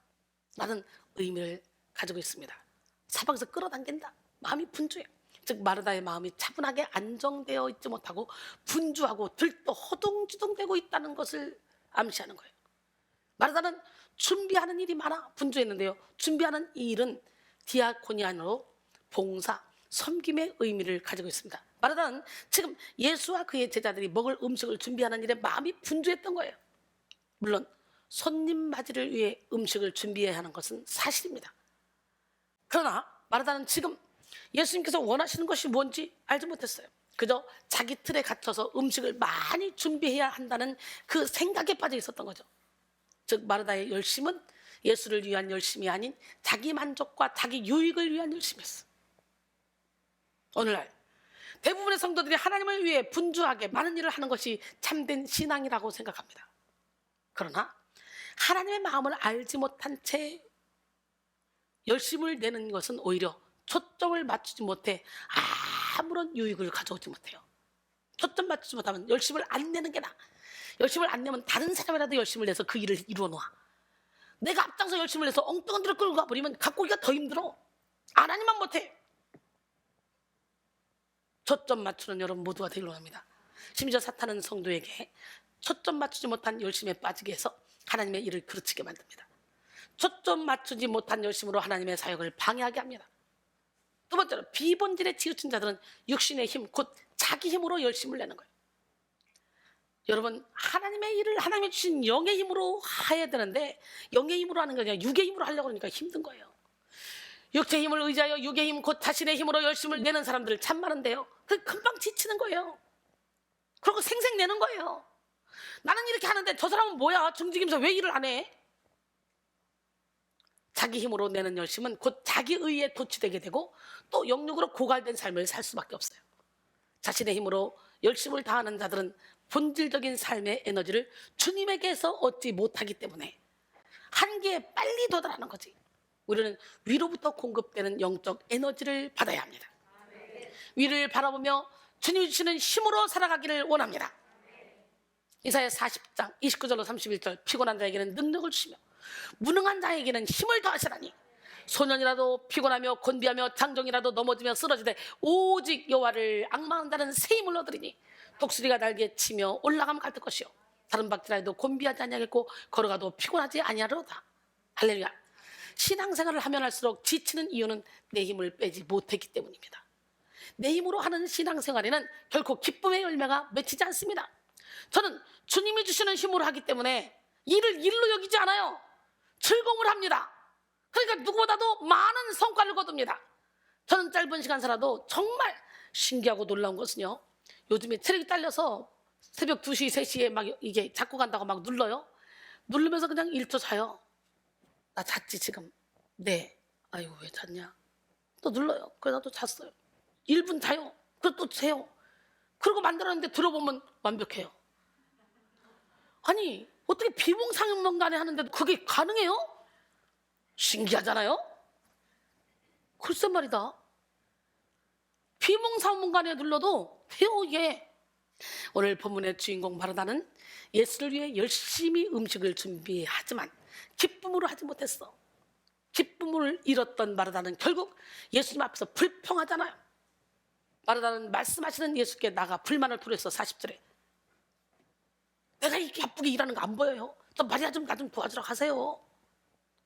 Speaker 1: 라는 의미를 가지고 있습니다. 사방에서 끌어당긴다. 마음이 분주해요. 즉 마르다의 마음이 차분하게 안정되어 있지 못하고 분주하고 들떠 허둥지둥대고 있다는 것을 암시하는 거예요. 마르다는 준비하는 일이 많아 분주했는데요. 준비하는 이 일은 디아코니안으로 봉사, 섬김의 의미를 가지고 있습니다. 마르다는 지금 예수와 그의 제자들이 먹을 음식을 준비하는 일에 마음이 분주했던 거예요. 물론 손님 맞이를 위해 음식을 준비해야 하는 것은 사실입니다. 그러나 마르다는 지금 예수님께서 원하시는 것이 뭔지 알지 못했어요. 그저 자기 틀에 갇혀서 음식을 많이 준비해야 한다는 그 생각에 빠져 있었던 거죠. 즉 마르다의 열심은 예수를 위한 열심이 아닌 자기 만족과 자기 유익을 위한 열심이었어. 오늘날 대부분의 성도들이 하나님을 위해 분주하게 많은 일을 하는 것이 참된 신앙이라고 생각합니다. 그러나 하나님의 마음을 알지 못한 채 열심을 내는 것은 오히려 초점을 맞추지 못해 아무런 유익을 가져오지 못해요. 초점 맞추지 못하면 열심을 안 내는 게 나아. 열심을 안 내면 다른 사람이라도 열심을 내서 그 일을 이루어 놓아. 내가 앞장서 열심을 내서 엉뚱한 데로 끌고 가버리면 갖고 오기가 더 힘들어. 하나님만 못해. 초점 맞추는 여러분 모두가 되기로 합니다. 심지어 사탄은 성도에게 초점 맞추지 못한 열심에 빠지게 해서 하나님의 일을 그르치게 만듭니다. 초점 맞추지 못한 열심으로 하나님의 사역을 방해하게 합니다. 두 번째로 비본질에 치우친 자들은 육신의 힘, 곧 자기 힘으로 열심을 내는 거예요. 여러분, 하나님의 일을 하나님이 주신 영의 힘으로 해야 되는데 영의 힘으로 하는 게 아니라 육의 힘으로 하려고 하니까 힘든 거예요. 육체의 힘을 의지하여 육의 힘, 곧 자신의 힘으로 열심을 내는 사람들 참 많은데요, 그 금방 지치는 거예요. 그리고 생색내는 거예요. 나는 이렇게 하는데 저 사람은 뭐야, 중직이면서 왜 일을 안 해? 자기 힘으로 내는 열심은 곧 자기 의에 도취되게 되고 또 영육으로 고갈된 삶을 살 수밖에 없어요. 자신의 힘으로 열심을 다하는 자들은 본질적인 삶의 에너지를 주님에게서 얻지 못하기 때문에 한계에 빨리 도달하는 거지. 우리는 위로부터 공급되는 영적 에너지를 받아야 합니다. 위를 바라보며 주님이 주시는 힘으로 살아가기를 원합니다. 이사야 40장 29절로 31절, 피곤한 자에게는 능력을 주시며 무능한 자에게는 힘을 더하시라니 소년이라도 피곤하며 곤비하며 장정이라도 넘어지며 쓰러지되 오직 여호와를 앙망하는 자는 새 힘을 얻으리니 독수리가 날개 치며 올라가면 갈 것이요 다른 박질라 해도 곤비하지 아니하겠고 걸어가도 피곤하지 아니하리로다. 할렐루야. 신앙생활을 하면 할수록 지치는 이유는 내 힘을 빼지 못했기 때문입니다. 내 힘으로 하는 신앙생활에는 결코 기쁨의 열매가 맺히지 않습니다. 저는 주님이 주시는 힘으로 하기 때문에 일을 일로 여기지 않아요. 즐거움을 합니다. 그러니까 누구보다도 많은 성과를 거둡니다. 저는 짧은 시간 살아도 정말 신기하고 놀라운 것은요, 요즘에 체력이 딸려서 새벽 2시, 3시에 막 이게 자꾸 간다고 막 눌러요. 누르면서 그냥 1초 자요. 나 잤지 지금? 네. 아이고 왜 잤냐? 또 눌러요. 그래서 또 잤어요. 1분 자요. 그리고 또 재요. 그러고 만들었는데 들어보면 완벽해요. 아니 어떻게 비몽사몽간에 하는데도 그게 가능해요? 신기하잖아요. 글쎄 말이다. 비몽사몽간에 눌러도 돼요 이게. 오늘 본문의 주인공 마르다는 예수를 위해 열심히 음식을 준비하지만 기쁨으로 하지 못했어. 기쁨을 잃었던 마르다는 결국 예수님 앞에서 불평하잖아요. 마르다는 말씀하시는 예수께 나가 불만을 토로했어. 40절에 내가 이렇게 바쁘게 일하는 거 안 보여요? 또 마리아 좀 나 좀 도와주러 가세요.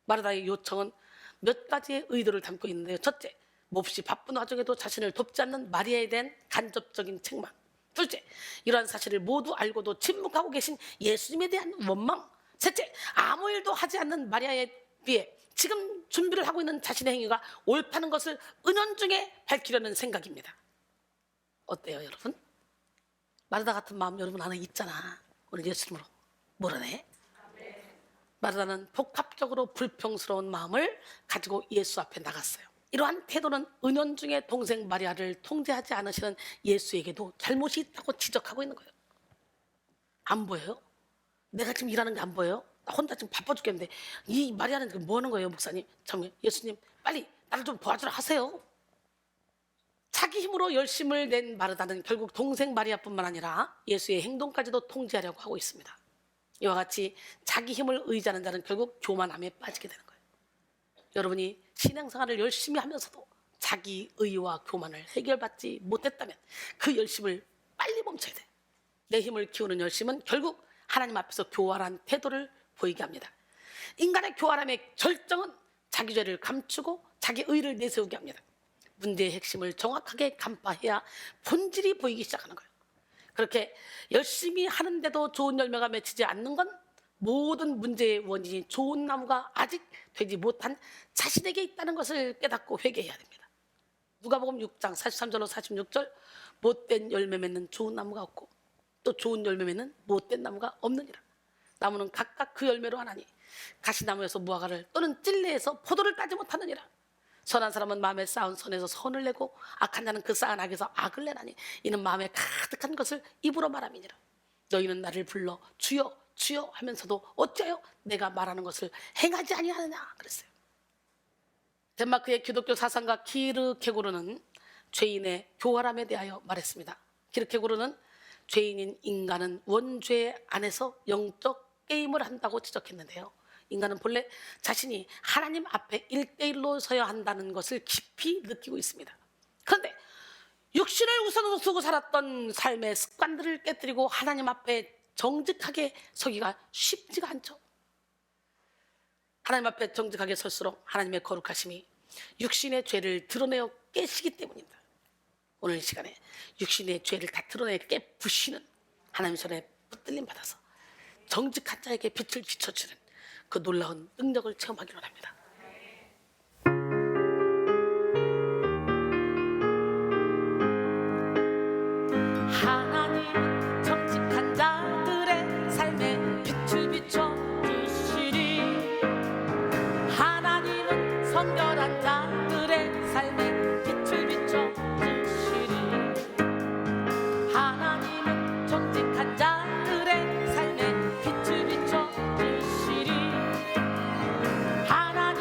Speaker 1: 마르다의 요청은 몇 가지의 의도를 담고 있는데요. 첫째, 몹시 바쁜 와중에도 자신을 돕지 않는 마리아에 대한 간접적인 책망. 둘째, 이러한 사실을 모두 알고도 침묵하고 계신 예수님에 대한 원망. 셋째, 아무 일도 하지 않는 마리아에 비해 지금 준비를 하고 있는 자신의 행위가 옳다는 것을 은연중에 밝히려는 생각입니다. 어때요 여러분? 마르다 같은 마음 여러분 안에 있잖아. 오늘 예수님으로 물어내. 마르다는 복합적으로 불평스러운 마음을 가지고 예수 앞에 나갔어요. 이러한 태도는 은연중에 동생 마리아를 통제하지 않으시는 예수에게도 잘못이 있다고 지적하고 있는 거예요. 안 보여요? 내가 지금 일하는 게 안 보여요? 나 혼자 지금 바빠 죽겠는데 이 마리아는 지금 뭐 하는 거예요 목사님? 참, 예수님 빨리 나를 좀 도와주라 하세요. 자기 힘으로 열심을 낸 마르다는 결국 동생 마리아뿐만 아니라 예수의 행동까지도 통제하려고 하고 있습니다. 이와 같이 자기 힘을 의지하는 자는 결국 교만함에 빠지게 되는 거예요. 여러분이 신앙생활을 열심히 하면서도 자기 의와 교만을 해결받지 못했다면 그 열심을 빨리 멈춰야 돼요. 내 힘을 키우는 열심은 결국 하나님 앞에서 교활한 태도를 보이게 합니다. 인간의 교활함의 절정은 자기 죄를 감추고 자기 의를 내세우게 합니다. 문제의 핵심을 정확하게 간파해야 본질이 보이기 시작하는 거예요. 그렇게 열심히 하는데도 좋은 열매가 맺히지 않는 건 모든 문제의 원인이 좋은 나무가 아직 되지 못한 자신에게 있다는 것을 깨닫고 회개해야 됩니다. 누가복음 6장 43절로 46절, 못된 열매 맺는 좋은 나무가 없고 또 좋은 열매 맺는 못된 나무가 없느니라. 나무는 각각 그 열매로 하나니 가시나무에서 무화과를 또는 찔레에서 포도를 따지 못하느니라. 선한 사람은 마음에 쌓은 선에서 선을 내고 악한 자는 그 쌓은 악에서 악을 내나니 이는 마음에 가득한 것을 입으로 말함이니라. 너희는 나를 불러 주여 주여 하면서도 어찌하여 내가 말하는 것을 행하지 아니하느냐 그랬어요. 덴마크의 기독교 사상가 키르케고르는 죄인의 교활함에 대하여 말했습니다. 키르케고르는 죄인인 인간은 원죄 안에서 영적 게임을 한다고 지적했는데요. 인간은 본래 자신이 하나님 앞에 1대1로 서야 한다는 것을 깊이 느끼고 있습니다. 그런데 육신을 우선으로 두고 살았던 삶의 습관들을 깨뜨리고 하나님 앞에 정직하게 서기가 쉽지가 않죠. 하나님 앞에 정직하게 설수록 하나님의 거룩하심이 육신의 죄를 드러내어 깨시기 때문입니다. 오늘 이 시간에 육신의 죄를 다 드러내 깨부시는 하나님 손에 붙들림 받아서 정직한 자에게 빛을 비춰주는 그 놀라운 능력을 체험하기로 합니다. 하나님은 정직한 자들의 삶에 빛을 비춰주시리. 하나님은 성결한 자들의 삶에 빛을 비춰주시리. 하나님은 정직한 자들의 삶에 빛을 비춰주시리. 하나님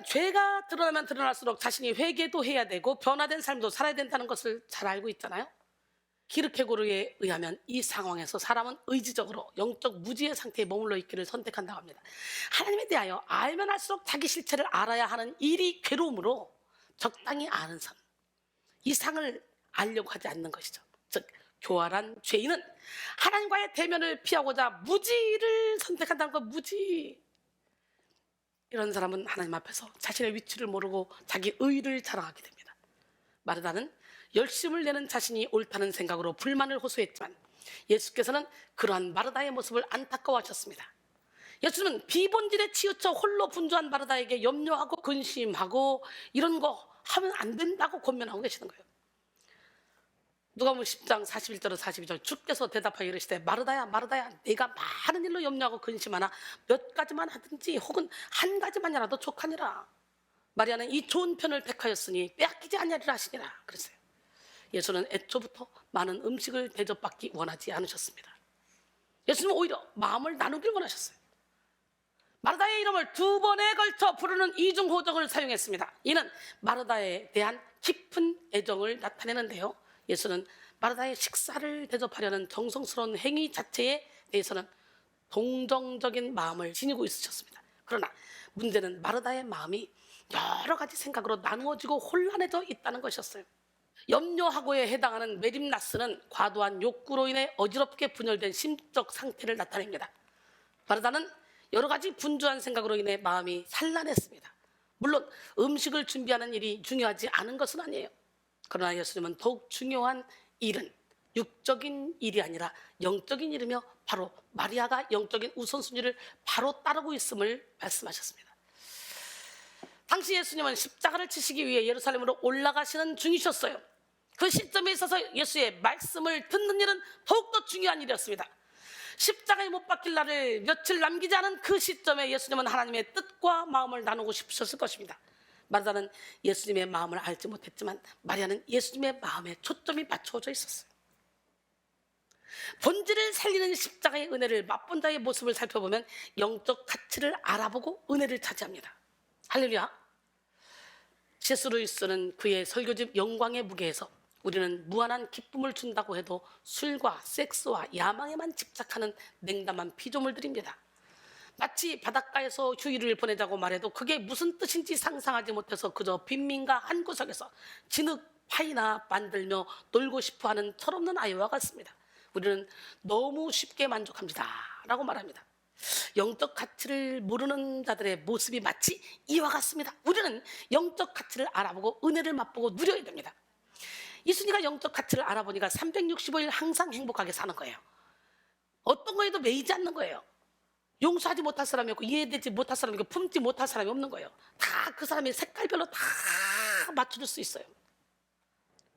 Speaker 1: 인간 죄가 드러나면 드러날수록 자신이 회개도 해야 되고 변화된 삶도 살아야 된다는 것을 잘 알고 있잖아요. 키르케고르에 의하면 이 상황에서 사람은 의지적으로 영적 무지의 상태에 머물러 있기를 선택한다고 합니다. 하나님에 대하여 알면 알수록 자기 실체를 알아야 하는 일이 괴로움으로 적당히 아는 삶, 이 상을 알려고 하지 않는 것이죠. 즉 교활한 죄인은 하나님과의 대면을 피하고자 무지를 선택한다는 것. 무지, 이런 사람은 하나님 앞에서 자신의 위치를 모르고 자기 의를 자랑하게 됩니다. 마르다는 열심을 내는 자신이 옳다는 생각으로 불만을 호소했지만 예수께서는 그러한 마르다의 모습을 안타까워하셨습니다. 예수님은 비본질에 치우쳐 홀로 분주한 마르다에게 염려하고 근심하고 이런 거 하면 안 된다고 권면하고 계시는 거예요. 누가복음 10장 41절로 42절, 주께서 대답하여 이르시되 마르다야 마르다야, 네가 많은 일로 염려하고 근심하나 몇 가지만 하든지 혹은 한 가지만이라도 족하니라. 마리아는 이 좋은 편을 택하였으니 빼앗기지 아니하리라 하시니라 그랬어요. 예수는 애초부터 많은 음식을 대접받기 원하지 않으셨습니다. 예수님은 오히려 마음을 나누길 원하셨어요. 마르다의 이름을 2번에 걸쳐 부르는 이중호적을 사용했습니다. 이는 마르다에 대한 깊은 애정을 나타내는데요, 예수는 마르다의 식사를 대접하려는 정성스러운 행위 자체에 대해서는 동정적인 마음을 지니고 있으셨습니다. 그러나 문제는 마르다의 마음이 여러 가지 생각으로 나누어지고 혼란해져 있다는 것이었어요. 염려하고에 해당하는 메림나스는 과도한 욕구로 인해 어지럽게 분열된 심적 상태를 나타냅니다. 마르다는 여러 가지 분주한 생각으로 인해 마음이 산란했습니다. 물론 음식을 준비하는 일이 중요하지 않은 것은 아니에요. 그러나 예수님은 더욱 중요한 일은 육적인 일이 아니라 영적인 일이며 바로 마리아가 영적인 우선순위를 바로 따르고 있음을 말씀하셨습니다. 당시 예수님은 십자가를 치시기 위해 예루살렘으로 올라가시는 중이셨어요. 그 시점에 있어서 예수의 말씀을 듣는 일은 더욱더 중요한 일이었습니다. 십자가에 못 박힐 날을 며칠 남기지 않은 그 시점에 예수님은 하나님의 뜻과 마음을 나누고 싶으셨을 것입니다. 마르다는 예수님의 마음을 알지 못했지만 마리아는 예수님의 마음에 초점이 맞춰져 있었어요. 본질을 살리는 십자가의 은혜를 맛본 자의 모습을 살펴보면 영적 가치를 알아보고 은혜를 차지합니다. 할렐루야. C.S. 루이스는 그의 설교집 영광의 무게에서 우리는 무한한 기쁨을 준다고 해도 술과 섹스와 야망에만 집착하는 냉담한 피조물들입니다. 마치 바닷가에서 휴일을 보내자고 말해도 그게 무슨 뜻인지 상상하지 못해서 그저 빈민가 한 구석에서 진흙 파이나 만들며 놀고 싶어하는 철없는 아이와 같습니다. 우리는 너무 쉽게 만족합니다 라고 말합니다. 영적 가치를 모르는 자들의 모습이 마치 이와 같습니다. 우리는 영적 가치를 알아보고 은혜를 맛보고 누려야 됩니다. 이순이가 영적 가치를 알아보니까 365일 항상 행복하게 사는 거예요. 어떤 거에도 매이지 않는 거예요. 용서하지 못할 사람이 없고 이해되지 못할 사람이 없고 품지 못할 사람이 없는 거예요. 다 그 사람이 색깔별로 다 맞춰줄 수 있어요.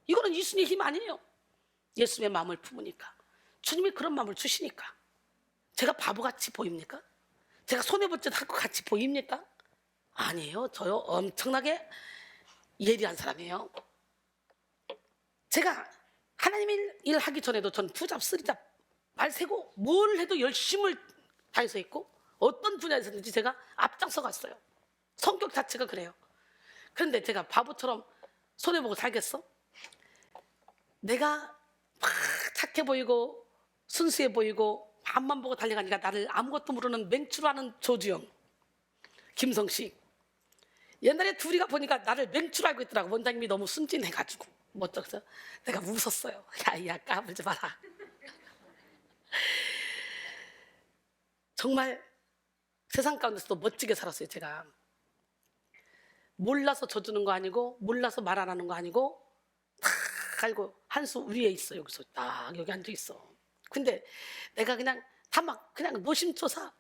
Speaker 1: 이거는 이순이의 힘 아니에요. 예수님의 마음을 품으니까, 주님이 그런 마음을 주시니까. 제가 바보같이 보입니까? 제가 손해볼 짓 할 것 같이 보입니까? 아니에요. 저요 엄청나게 예리한 사람이에요. 제가 하나님 일 하기 전에도 전 투잡, 쓰리잡, 말 세고 뭘 해도 열심을 다해서 했고 어떤 분야에서든지 제가 앞장서 갔어요. 성격 자체가 그래요. 그런데 제가 바보처럼 손해보고 살겠어? 내가 막 착해 보이고 순수해 보이고 앞만 보고 달려가니까 나를 아무것도 모르는 맹추라는 조주영, 김성식, 옛날에 둘이가 보니까 나를 맹추로 알고 있더라고. 원장님이 너무 순진해가지고 멋쩍어서 내가 웃었어요. 야 까불지 마라. 정말 세상 가운데서도 멋지게 살았어요. 제가 몰라서 져주는 거 아니고 몰라서 말 안 하는 거 아니고 다 알고 한 수 위에 있어. 여기서 딱 여기 앉아 있어. 근데 내가 그냥 다 막 그냥 노심초사,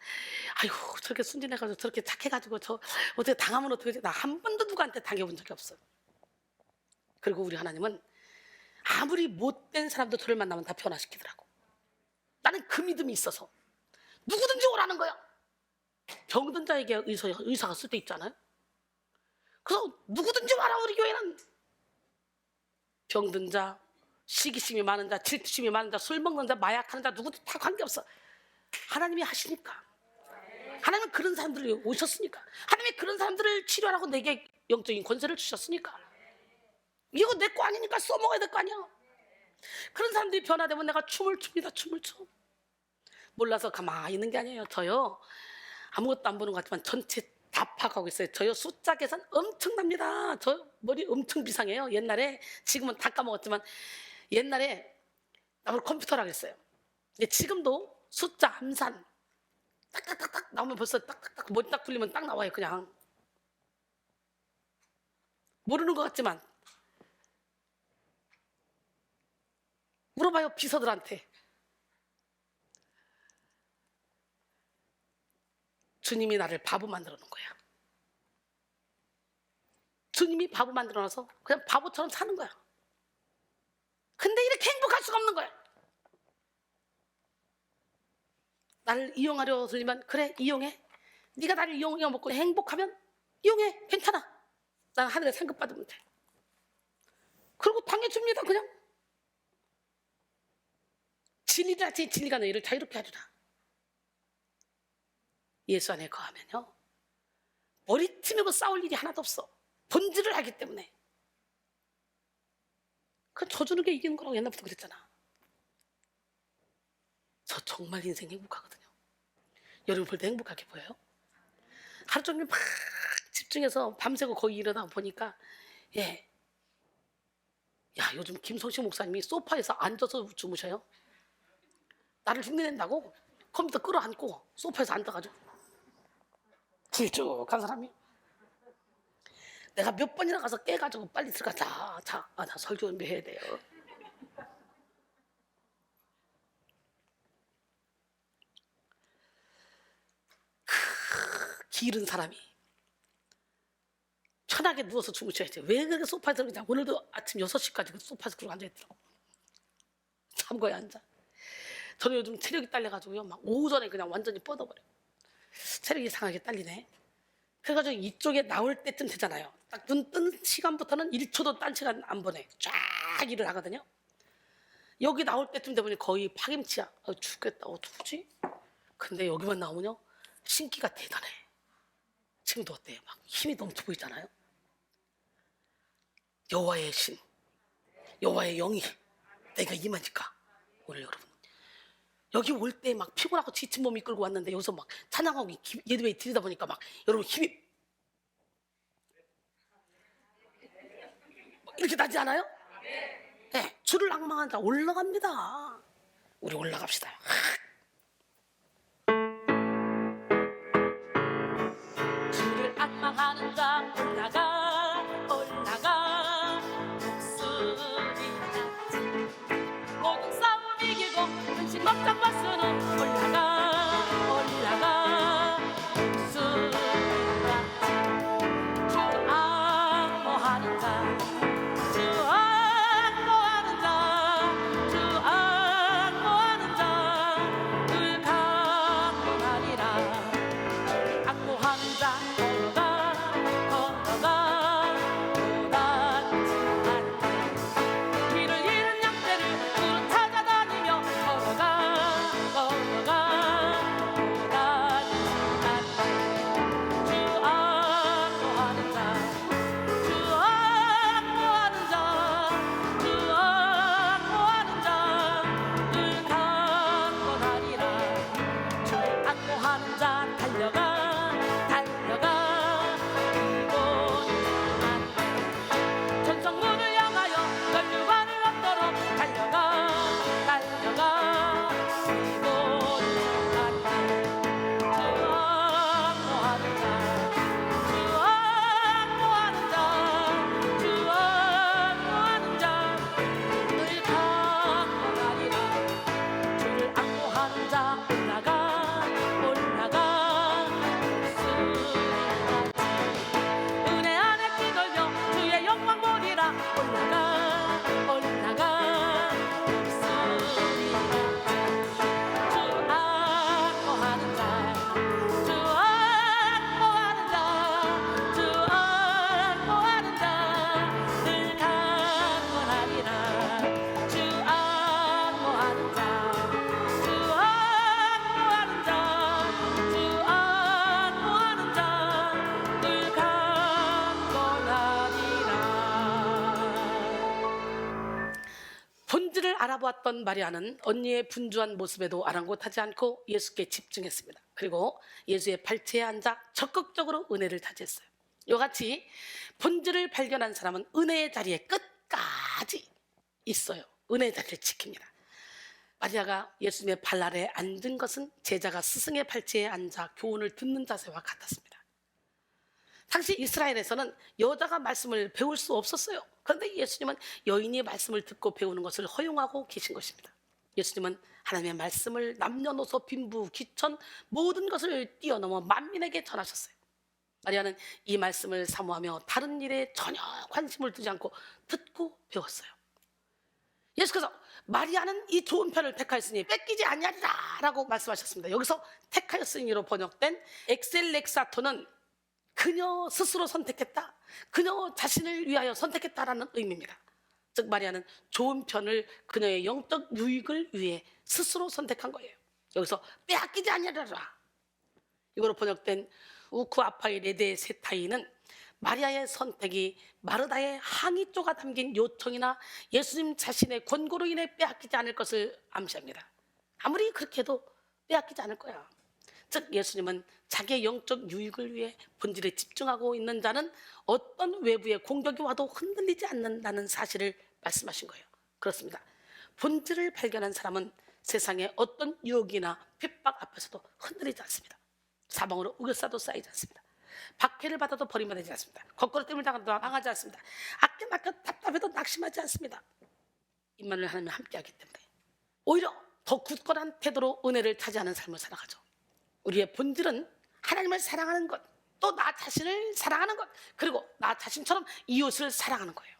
Speaker 1: 아이고 저렇게 순진해가지고 저렇게 착해가지고 저 어떻게 당하면 어떻게, 나 한 번도 누구한테 당해본 적이 없어요. 그리고 우리 하나님은 아무리 못된 사람도 저를 만나면 다 변화시키더라고. 나는 그 믿음이 있어서 누구든지 오라는 거야. 병든 자에게 의사가 쓸 때 있잖아요. 그래서 누구든지 와라. 우리 교회는 병든 자, 시기심이 많은 자, 질투심이 많은 자, 술 먹는 자, 마약하는 자, 누구도 다 관계없어. 하나님이 하시니까. 하나님 하나님은 그런 사람들이 오셨으니까, 하나님이 그런 사람들을 치료하라고 내게 영적인 권세를 주셨으니까 이거 내 거 아니니까 써먹어야 될 거 아니야. 그런 사람들이 변화되면 내가 춤을 춥니다. 춤을 춰. 몰라서 가만히 있는 게 아니에요. 저요 아무것도 안 보는 것 같지만 전체 다 파악하고 있어요. 저요 숫자 계산 엄청납니다. 저 머리 엄청 비상해요. 옛날에, 지금은 다 까먹었지만 옛날에 나보고 컴퓨터라고 했어요. 근데 지금도 숫자 암산 딱딱딱딱 나오면 벌써 딱딱딱 머리 딱 굴리면 딱 나와요. 그냥 모르는 것 같지만 물어봐요 비서들한테. 주님이 나를 바보 만들어 놓은 거야. 주님이 바보 만들어 놔서 그냥 바보처럼 사는 거야. 근데 이렇게 행복할 수가 없는 거야. 나를 이용하려 들리면 그래 이용해. 네가 나를 이용해 먹고 행복하면 이용해. 괜찮아. 난 하늘에 상급 받으면 돼. 그리고 당해줍니다. 그냥 진리라 진리가 너희를 자유롭게 하리라. 예수 안에 거하면요 머리치매고 싸울 일이 하나도 없어. 본질을 알기 때문에. 그건 져주는 게 이기는 거라고 옛날부터 그랬잖아. 저 정말 인생 행복하거든요. 여러분 볼 때 행복하게 보여요? 하루 종일 막 집중해서 밤새고 거기 일어나 보니까 야 요즘 김성식 목사님이 소파에서 앉아서 주무셔요. 나를 흉내낸다고 컴퓨터 끌어안고 소파에서 앉아가지고 길쭉한 사람이. 내가 몇 번이나 가서 깨가지고 빨리 들어가. 나 설교 준비해야 돼요. 기른 사람이 편하게 누워서 주무셔야지. 왜 그렇게 소파에서 그냥 오늘도 아침 6시까지 그 소파에서 그러고 앉아있더라고. 잠거에 앉아. 저는 요즘 체력이 딸려가지고요 막 오후 전에 그냥 완전히 뻗어버려. 체력이 이상하게 딸리네. 그래가지고 이쪽에 나올 때쯤 되잖아요. 딱 눈 뜬 시간부터는 1초도 딴 시간 안 보내. 쫙 일을 하거든요. 여기 나올 때쯤 되면 거의 파김치야. 죽겠다. 어떡하지? 근데 여기만 나오면요 신기가 대단해. 지금도 어때요? 막 힘이 넘쳐 보이잖아요. 여호와의 신, 여호와의 영이 내가 임하니까 오늘 여러분 여기 올 때 막 피곤하고 지친 몸 이끌고 왔는데 여기서 막 찬양하고 예배에 드리다 보니까 막 여러분 힘이 이렇게 나지 않아요? 네, 주를 앙망한 자 올라갑니다. 우리 올라갑시다. 주를 앙망하는 자 올라가 올라가. 목소리 낮지 모든 싸움 이기고 근심 걱정 벗수는 올라가 올라가. 목소리 낮지 주 앙모하는 자 주 앙모하는 자 주 앙모하는 자 늘 강건하리라. 악모하는 자 걸어가 걸어가 고단지 않게 길을 잃은 양떼를 두루 찾아다니며 걸어가 걸어가 알아보았던 마리아는 언니의 분주한 모습에도 아랑곳하지 않고 예수께 집중했습니다. 그리고 예수의 발치에 앉아 적극적으로 은혜를 타지했어요. 이같이 본질을 발견한 사람은 은혜의 자리에 끝까지 있어요. 은혜의 자리를 지킵니다. 마리아가 예수님의 발 아래에 앉은 것은 제자가 스승의 발치에 앉아 교훈을 듣는 자세와 같았습니다. 당시 이스라엘에서는 여자가 말씀을 배울 수 없었어요. 그런데 예수님은 여인이 말씀을 듣고 배우는 것을 허용하고 계신 것입니다. 예수님은 하나님의 말씀을 남녀노소 빈부 귀천 모든 것을 뛰어넘어 만민에게 전하셨어요. 마리아는 이 말씀을 사모하며 다른 일에 전혀 관심을 두지 않고 듣고 배웠어요. 예수께서 마리아는 이 좋은 편을 택하였으니 뺏기지 아니하리라 라고 말씀하셨습니다. 여기서 택하였으니로 번역된 엑셀렉사토는 그녀 스스로 선택했다, 그녀 자신을 위하여 선택했다라는 의미입니다. 즉 마리아는 좋은 편을 그녀의 영적 유익을 위해 스스로 선택한 거예요. 여기서 빼앗기지 아니하리라, 이거로 번역된 우쿠아파이 레데 세타이는 마리아의 선택이 마르다의 항의조가 담긴 요청이나 예수님 자신의 권고로 인해 빼앗기지 않을 것을 암시합니다. 아무리 그렇게 해도 빼앗기지 않을 거야. 즉 예수님은 자기의 영적 유익을 위해 본질에 집중하고 있는 자는 어떤 외부의 공격이 와도 흔들리지 않는다는 사실을 말씀하신 거예요. 그렇습니다. 본질을 발견한 사람은 세상의 어떤 유혹이나 핍박 앞에서도 흔들리지 않습니다. 사방으로 우겨싸도 쌓이지 않습니다. 박해를 받아도 버림받지 않습니다. 거꾸로 땜을 당해도 망하지 않습니다. 아껴 막혀 답답해도 낙심하지 않습니다. 임마누엘 하나님이 함께하기 때문에 오히려 더 굳건한 태도로 은혜를 차지하는 삶을 살아가죠. 우리의 본질은 하나님을 사랑하는 것, 또 나 자신을 사랑하는 것, 그리고 나 자신처럼 이웃을 사랑하는 거예요.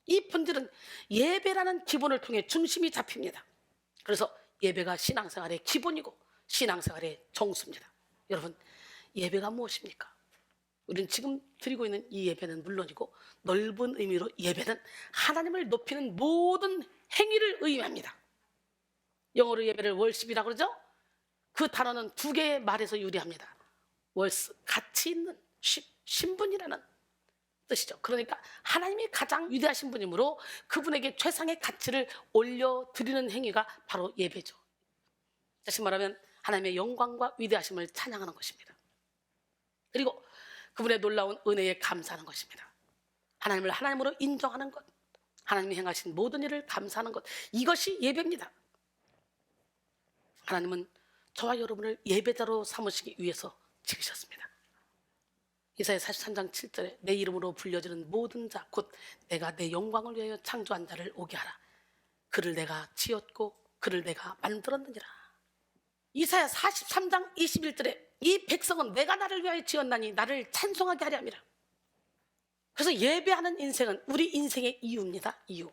Speaker 1: 이 본질은 예배라는 기본을 통해 중심이 잡힙니다. 그래서 예배가 신앙생활의 기본이고 신앙생활의 정수입니다. 여러분, 예배가 무엇입니까? 우리는 지금 드리고 있는 이 예배는 물론이고 넓은 의미로 예배는 하나님을 높이는 모든 행위를 의미합니다. 영어로 예배를 월십이라고 그러죠? 그 단어는 두 개의 말에서 유래합니다. 월스, 가치 있는, 신분이라는 뜻이죠. 그러니까 하나님이 가장 위대하신 분이므로 그분에게 최상의 가치를 올려드리는 행위가 바로 예배죠. 다시 말하면 하나님의 영광과 위대하심을 찬양하는 것입니다. 그리고 그분의 놀라운 은혜에 감사하는 것입니다. 하나님을 하나님으로 인정하는 것, 하나님이 행하신 모든 일을 감사하는 것, 이것이 예배입니다. 하나님은 저와 여러분을 예배자로 삼으시기 위해서 지으셨습니다. 이사야 43장 7절에 내 이름으로 불려지는 모든 자 곧 내가 내 영광을 위하여 창조한 자를 오게 하라. 그를 내가 지었고 그를 내가 만들었느니라. 이사야 43장 21절에 이 백성은 내가 나를 위하여 지었나니 나를 찬송하게 하려 함이라. 그래서 예배하는 인생은 우리 인생의 이유입니다. 이유.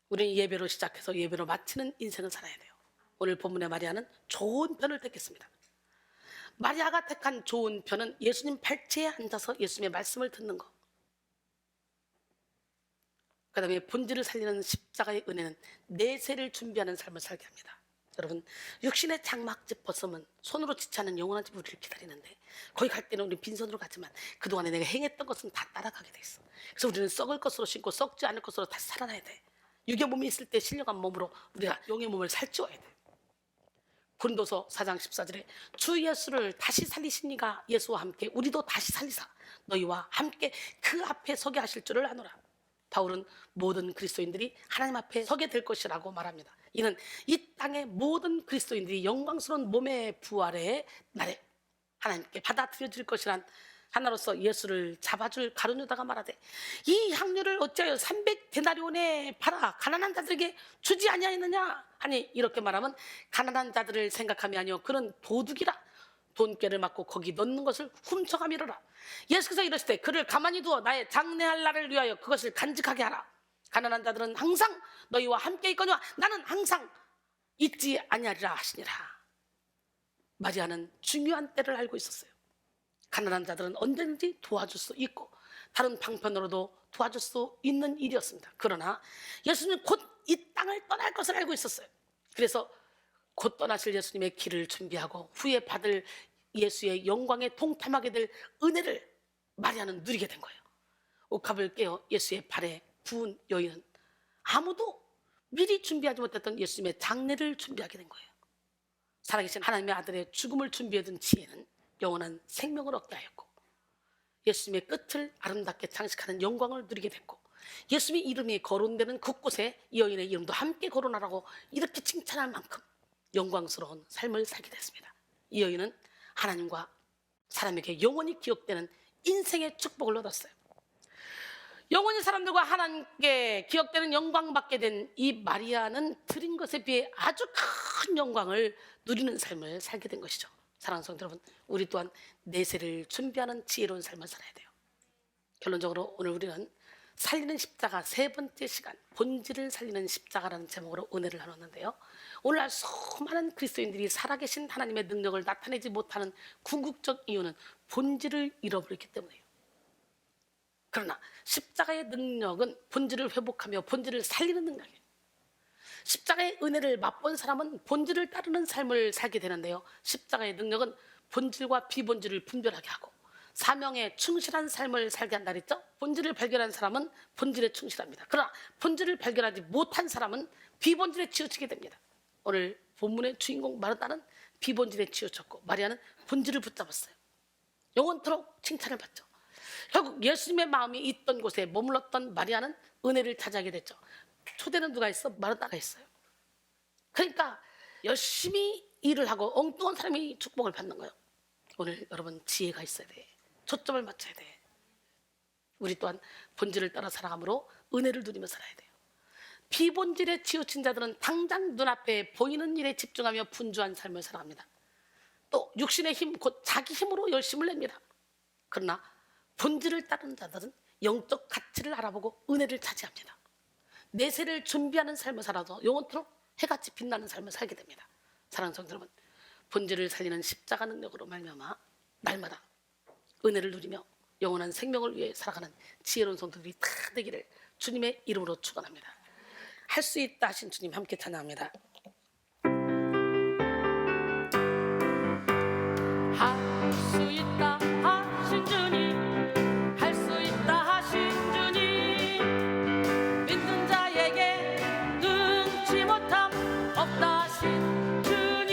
Speaker 1: 우리는 예배로 시작해서 예배로 마치는 인생을 살아야 돼요. 오늘 본문의 마리아는 좋은 편을 택했습니다. 마리아가 택한 좋은 편은 예수님 발치에 앉아서 예수님의 말씀을 듣는 것. 그 다음에 본질을 살리는 십자가의 은혜는 내세를 준비하는 삶을 살게 합니다. 여러분, 육신의 장막집 벗으면 손으로 지지 않은 영원한 집 우리를 기다리는데 거기 갈 때는 우리 빈손으로 가지만 그동안에 내가 행했던 것은 다 따라가게 돼 있어. 그래서 우리는 썩을 것으로 신고 썩지 않을 것으로 다시 살아나야 돼. 육의 몸이 있을 때 신령한 몸으로 우리가 영의 몸을 살찌워야 돼. 고린도서 4장 14절에 주 예수를 다시 살리신 이가 예수와 함께 우리도 다시 살리사 너희와 함께 그 앞에 서게 하실 줄을 아노라. 바울은 모든 그리스도인들이 하나님 앞에 서게 될 것이라고 말합니다. 이는 이 땅의 모든 그리스도인들이 영광스러운 몸의 부활의 날에 하나님께 받아들여질 것이란 하나로서 예수를 잡아줄 가룟 유다가 말하되 이 향료를 어찌하여 300데나리온에 팔아 가난한 자들에게 주지 아니하였느냐 하니, 이렇게 말하면 가난한 자들을 생각함이 아니요 그는 도둑이라 돈깨를 맞고 거기 넣는 것을 훔쳐가미로라. 예수께서 이러시되 그를 가만히 두어 나의 장래할 날을 위하여 그것을 간직하게 하라. 가난한 자들은 항상 너희와 함께 있거니와 나는 항상 잊지 아니하리라 하시니라. 마리아는 중요한 때를 알고 있었어요. 가난한 자들은 언제든지 도와줄 수 있고 다른 방편으로도 도와줄 수 있는 일이었습니다. 그러나 예수님은 곧 이 땅을 떠날 것을 알고 있었어요. 그래서 곧 떠나실 예수님의 길을 준비하고 후에 받을 예수의 영광에 동참하게 될 은혜를 마리아는 누리게 된 거예요. 옥합을 깨어 예수의 발에 부은 여인은 아무도 미리 준비하지 못했던 예수님의 장례를 준비하게 된 거예요. 살아계신 하나님의 아들의 죽음을 준비하던 지혜는 영원한 생명을 얻게 하였고, 예수님의 끝을 아름답게 장식하는 영광을 누리게 됐고, 예수님의 이름이 거론되는 그곳에 이 여인의 이름도 함께 거론하라고 이렇게 칭찬할 만큼 영광스러운 삶을 살게 됐습니다. 이 여인은 하나님과 사람에게 영원히 기억되는 인생의 축복을 얻었어요. 영원히 사람들과 하나님께 기억되는 영광받게 된 이 마리아는 드린 것에 비해 아주 큰 영광을 누리는 삶을 살게 된 것이죠. 사랑하는 성도 여러분, 우리 또한 내세를 준비하는 지혜로운 삶을 살아야 돼요. 결론적으로 오늘 우리는 살리는 십자가 세 번째 시간, 본질을 살리는 십자가라는 제목으로 은혜를 나눴는데요. 오늘날 수많은 그리스도인들이 살아계신 하나님의 능력을 나타내지 못하는 궁극적 이유는 본질을 잃어버렸기 때문이에요. 그러나 십자가의 능력은 본질을 회복하며 본질을 살리는 능력이에요. 십자가의 은혜를 맛본 사람은 본질을 따르는 삶을 살게 되는데요, 십자가의 능력은 본질과 비본질을 분별하게 하고 사명에 충실한 삶을 살게 한다 그랬죠. 본질을 발견한 사람은 본질에 충실합니다. 그러나 본질을 발견하지 못한 사람은 비본질에 치우치게 됩니다. 오늘 본문의 주인공 마르다는 비본질에 치우쳤고, 마리아는 본질을 붙잡았어요. 영원토록 칭찬을 받죠. 결국 예수님의 마음이 있던 곳에 머물렀던 마리아는 은혜를 차지하게 됐죠. 초대는 누가 있어? 마르다가 있어요. 그러니까 열심히 일을 하고 엉뚱한 사람이 축복을 받는 거예요. 오늘 여러분 지혜가 있어야 돼. 초점을 맞춰야 돼. 우리 또한 본질을 따라 살아감으로 은혜를 누리며 살아야 돼요. 비본질에 치우친 자들은 당장 눈앞에 보이는 일에 집중하며 분주한 삶을 살아갑니다. 또 육신의 힘, 곧 자기 힘으로 열심을 냅니다. 그러나 본질을 따르는 자들은 영적 가치를 알아보고 은혜를 차지합니다. 내세를 준비하는 삶을 살아서 영원토록 해같이 빛나는 삶을 살게 됩니다. 사랑하는 성도 여러분, 본질을 살리는 십자가 능력으로 말미암아 날마다 은혜를 누리며 영원한 생명을 위해 살아가는 지혜로운 성도들이 다 되기를 주님의 이름으로 축원합니다. 할 수 있다 하신 주님 함께 찬양합니다. 할 수 있다 하신 주님, 할 수 있다 하신 주님, 믿는 자에게 능치 못함 없다 하신 주님,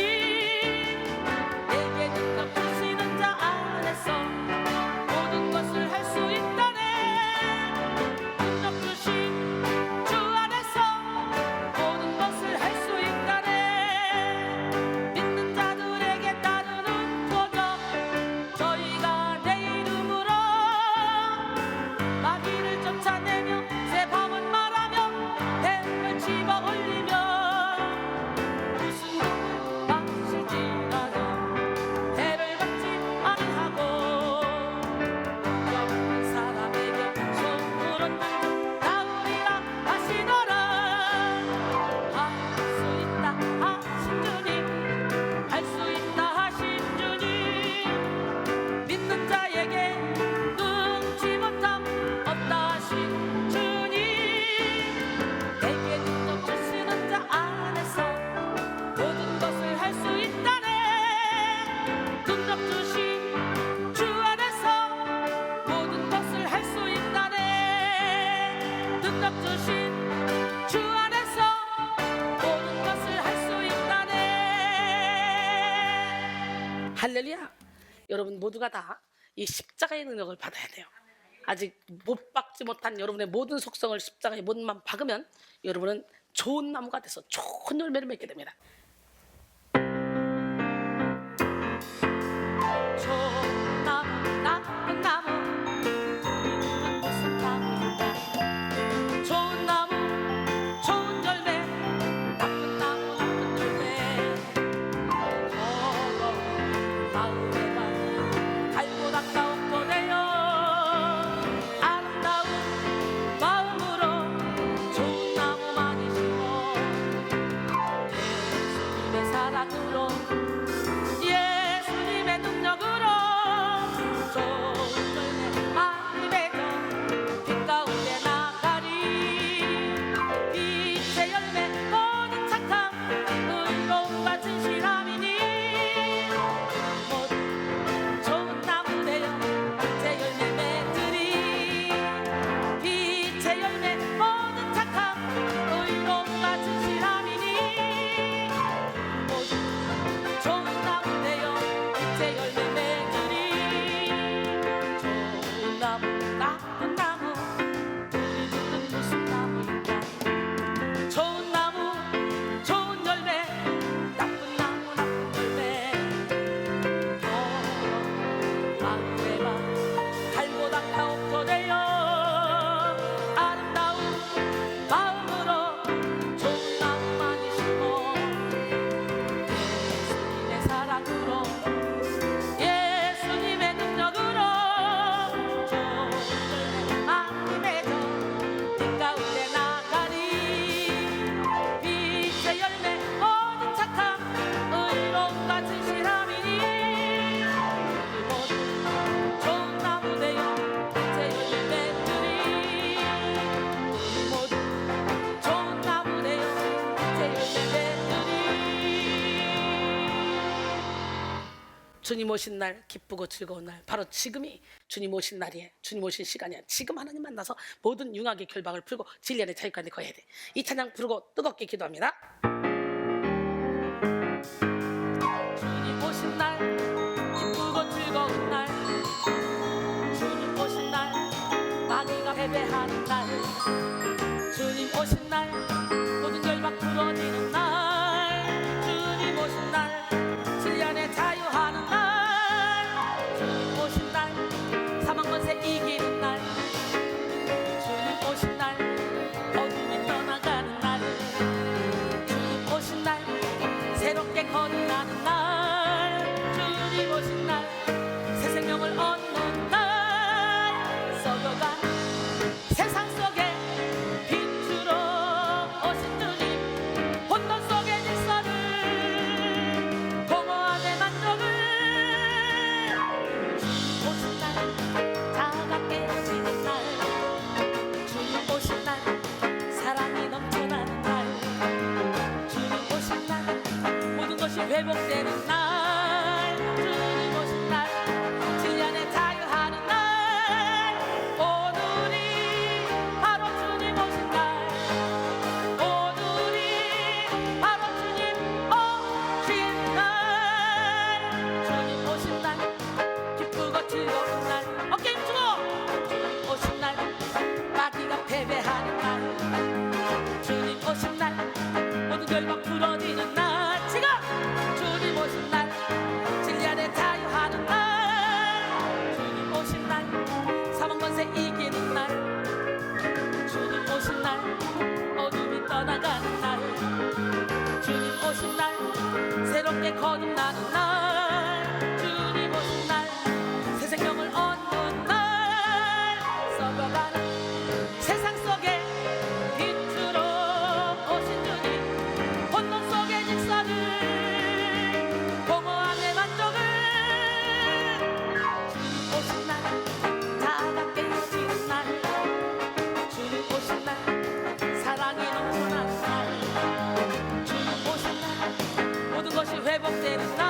Speaker 1: 내게 능력 주시는 자 안에서 모든 것을 할 수 있다네. 능력 주신 주 안에서 모든 것을 할 수 있다네. 믿는 자들에게 따르는 거죠. 저희가 내 이름으로 마귀를 쫓아내며 새 밤은 말하며 뱀을 집어 올리며 무슨 놈을 막실지라도 해를 받지 아니하고 없는 사람에게 손으로는 나으리라 하시더라. 할 수 있다 하신 주님, 할 수 있다 하신 주님, 믿는 자에게 능치 못함 없다 하신 주님, 내게 능력 주시는 자 안에서 모든 것을 할 수 있다네. 능력 주신 주 안에서 모든 것을 할 수 있다네. 능력 주신 주 안에서 모든 것을 할 수 있다네. 할렐루야. 여러분 모두가 다 이 십자가의 능력을 받아야 돼요. 아직 못 박지 못한 여러분의 모든 속성을 십자가의 못만 박으면 여러분은 좋은 나무가 돼서 좋은 열매를 맺게 됩니다. 좋은 나무, 나쁜 나무, 우리는 무슨 나무인가? 좋은 나무, 좋은 열매, 나쁜 나무, 나쁜 열매. 버거운 마음에만 달고 닦아온 거네요. 아름다운 마음으로 좋은 나무 많이 심어 예수님의 사랑으로, 예수님의 능력으로 좋은 열매 많이 맺어 빛 가운데 나가리. 빛의 열매 모든 착함 의로움과 진실함이니 모든 주님 오신 날, 기쁘고 즐거운 날, 바로 지금이 주님 오신 날이에요. 주님 오신 시간이야. 지금 하나님 만나서 모든 융악의 결박을 풀고 진리 안에 자유까지 거해야 돼. 이 찬양 부르고 뜨겁게 기도합니다. 주님 오신 날, 기쁘고 즐거운 날, 주님 오신 날, 마귀가 패배하는 날, 주님 오신 날, 모든 결박 풀어지는 날, 주님 오신 날, 진리 안에 자유하는 날, 주님 오신 날, 사망 권세 이기는 날, 주님 오신 날, 어둠이 떠나가는 날, 주님 오신 날, 새롭게 거듭나는 날, 주님 오신 날, 새 생명을 얻는 날, 썩어간 세상 속에 빛으로 오신 주님, 혼돈 속의 질서를, 공허함의 만족을, 주님 오신 날, 자가 깨어지는 날, 주님 오신 날, 사랑이 넘쳐나는 날, 주님 오신 날, 모든 것이 회복되는 날, 주님 오신 날, 진리 안에 자유하는 날, 오늘이 바로 주님 오신 날, 오늘이 바로 주님 오신 날, 주님 오신 날, 기쁘고 즐거운 날, 어깨 힘주고, 주님 오신 날, 마귀가 패배하는 날, 주님 오신 날, 모든 결박 풀어지는 날, 지금 주님 오신 날, 진리 안에 자유하는 날, 주님 오신 날, 사망 권세 이기는 날, 주님 오신 날, 어둠이 떠나가는 날, 주님 오신 날, 새롭게 거듭나는 날, 주님 오신 날, 새 생명을 얻는 날, 썩어가는 세상 속에 빛으로 오신 주님, 혼돈 속의 질서를, 공허함의 만족을, 주님 오신 날, 자가 깨어지는 날, 주님 오신 날, 사랑이 넘쳐나는 날, 주님 오신 날, 모든 것이 회복되는 날,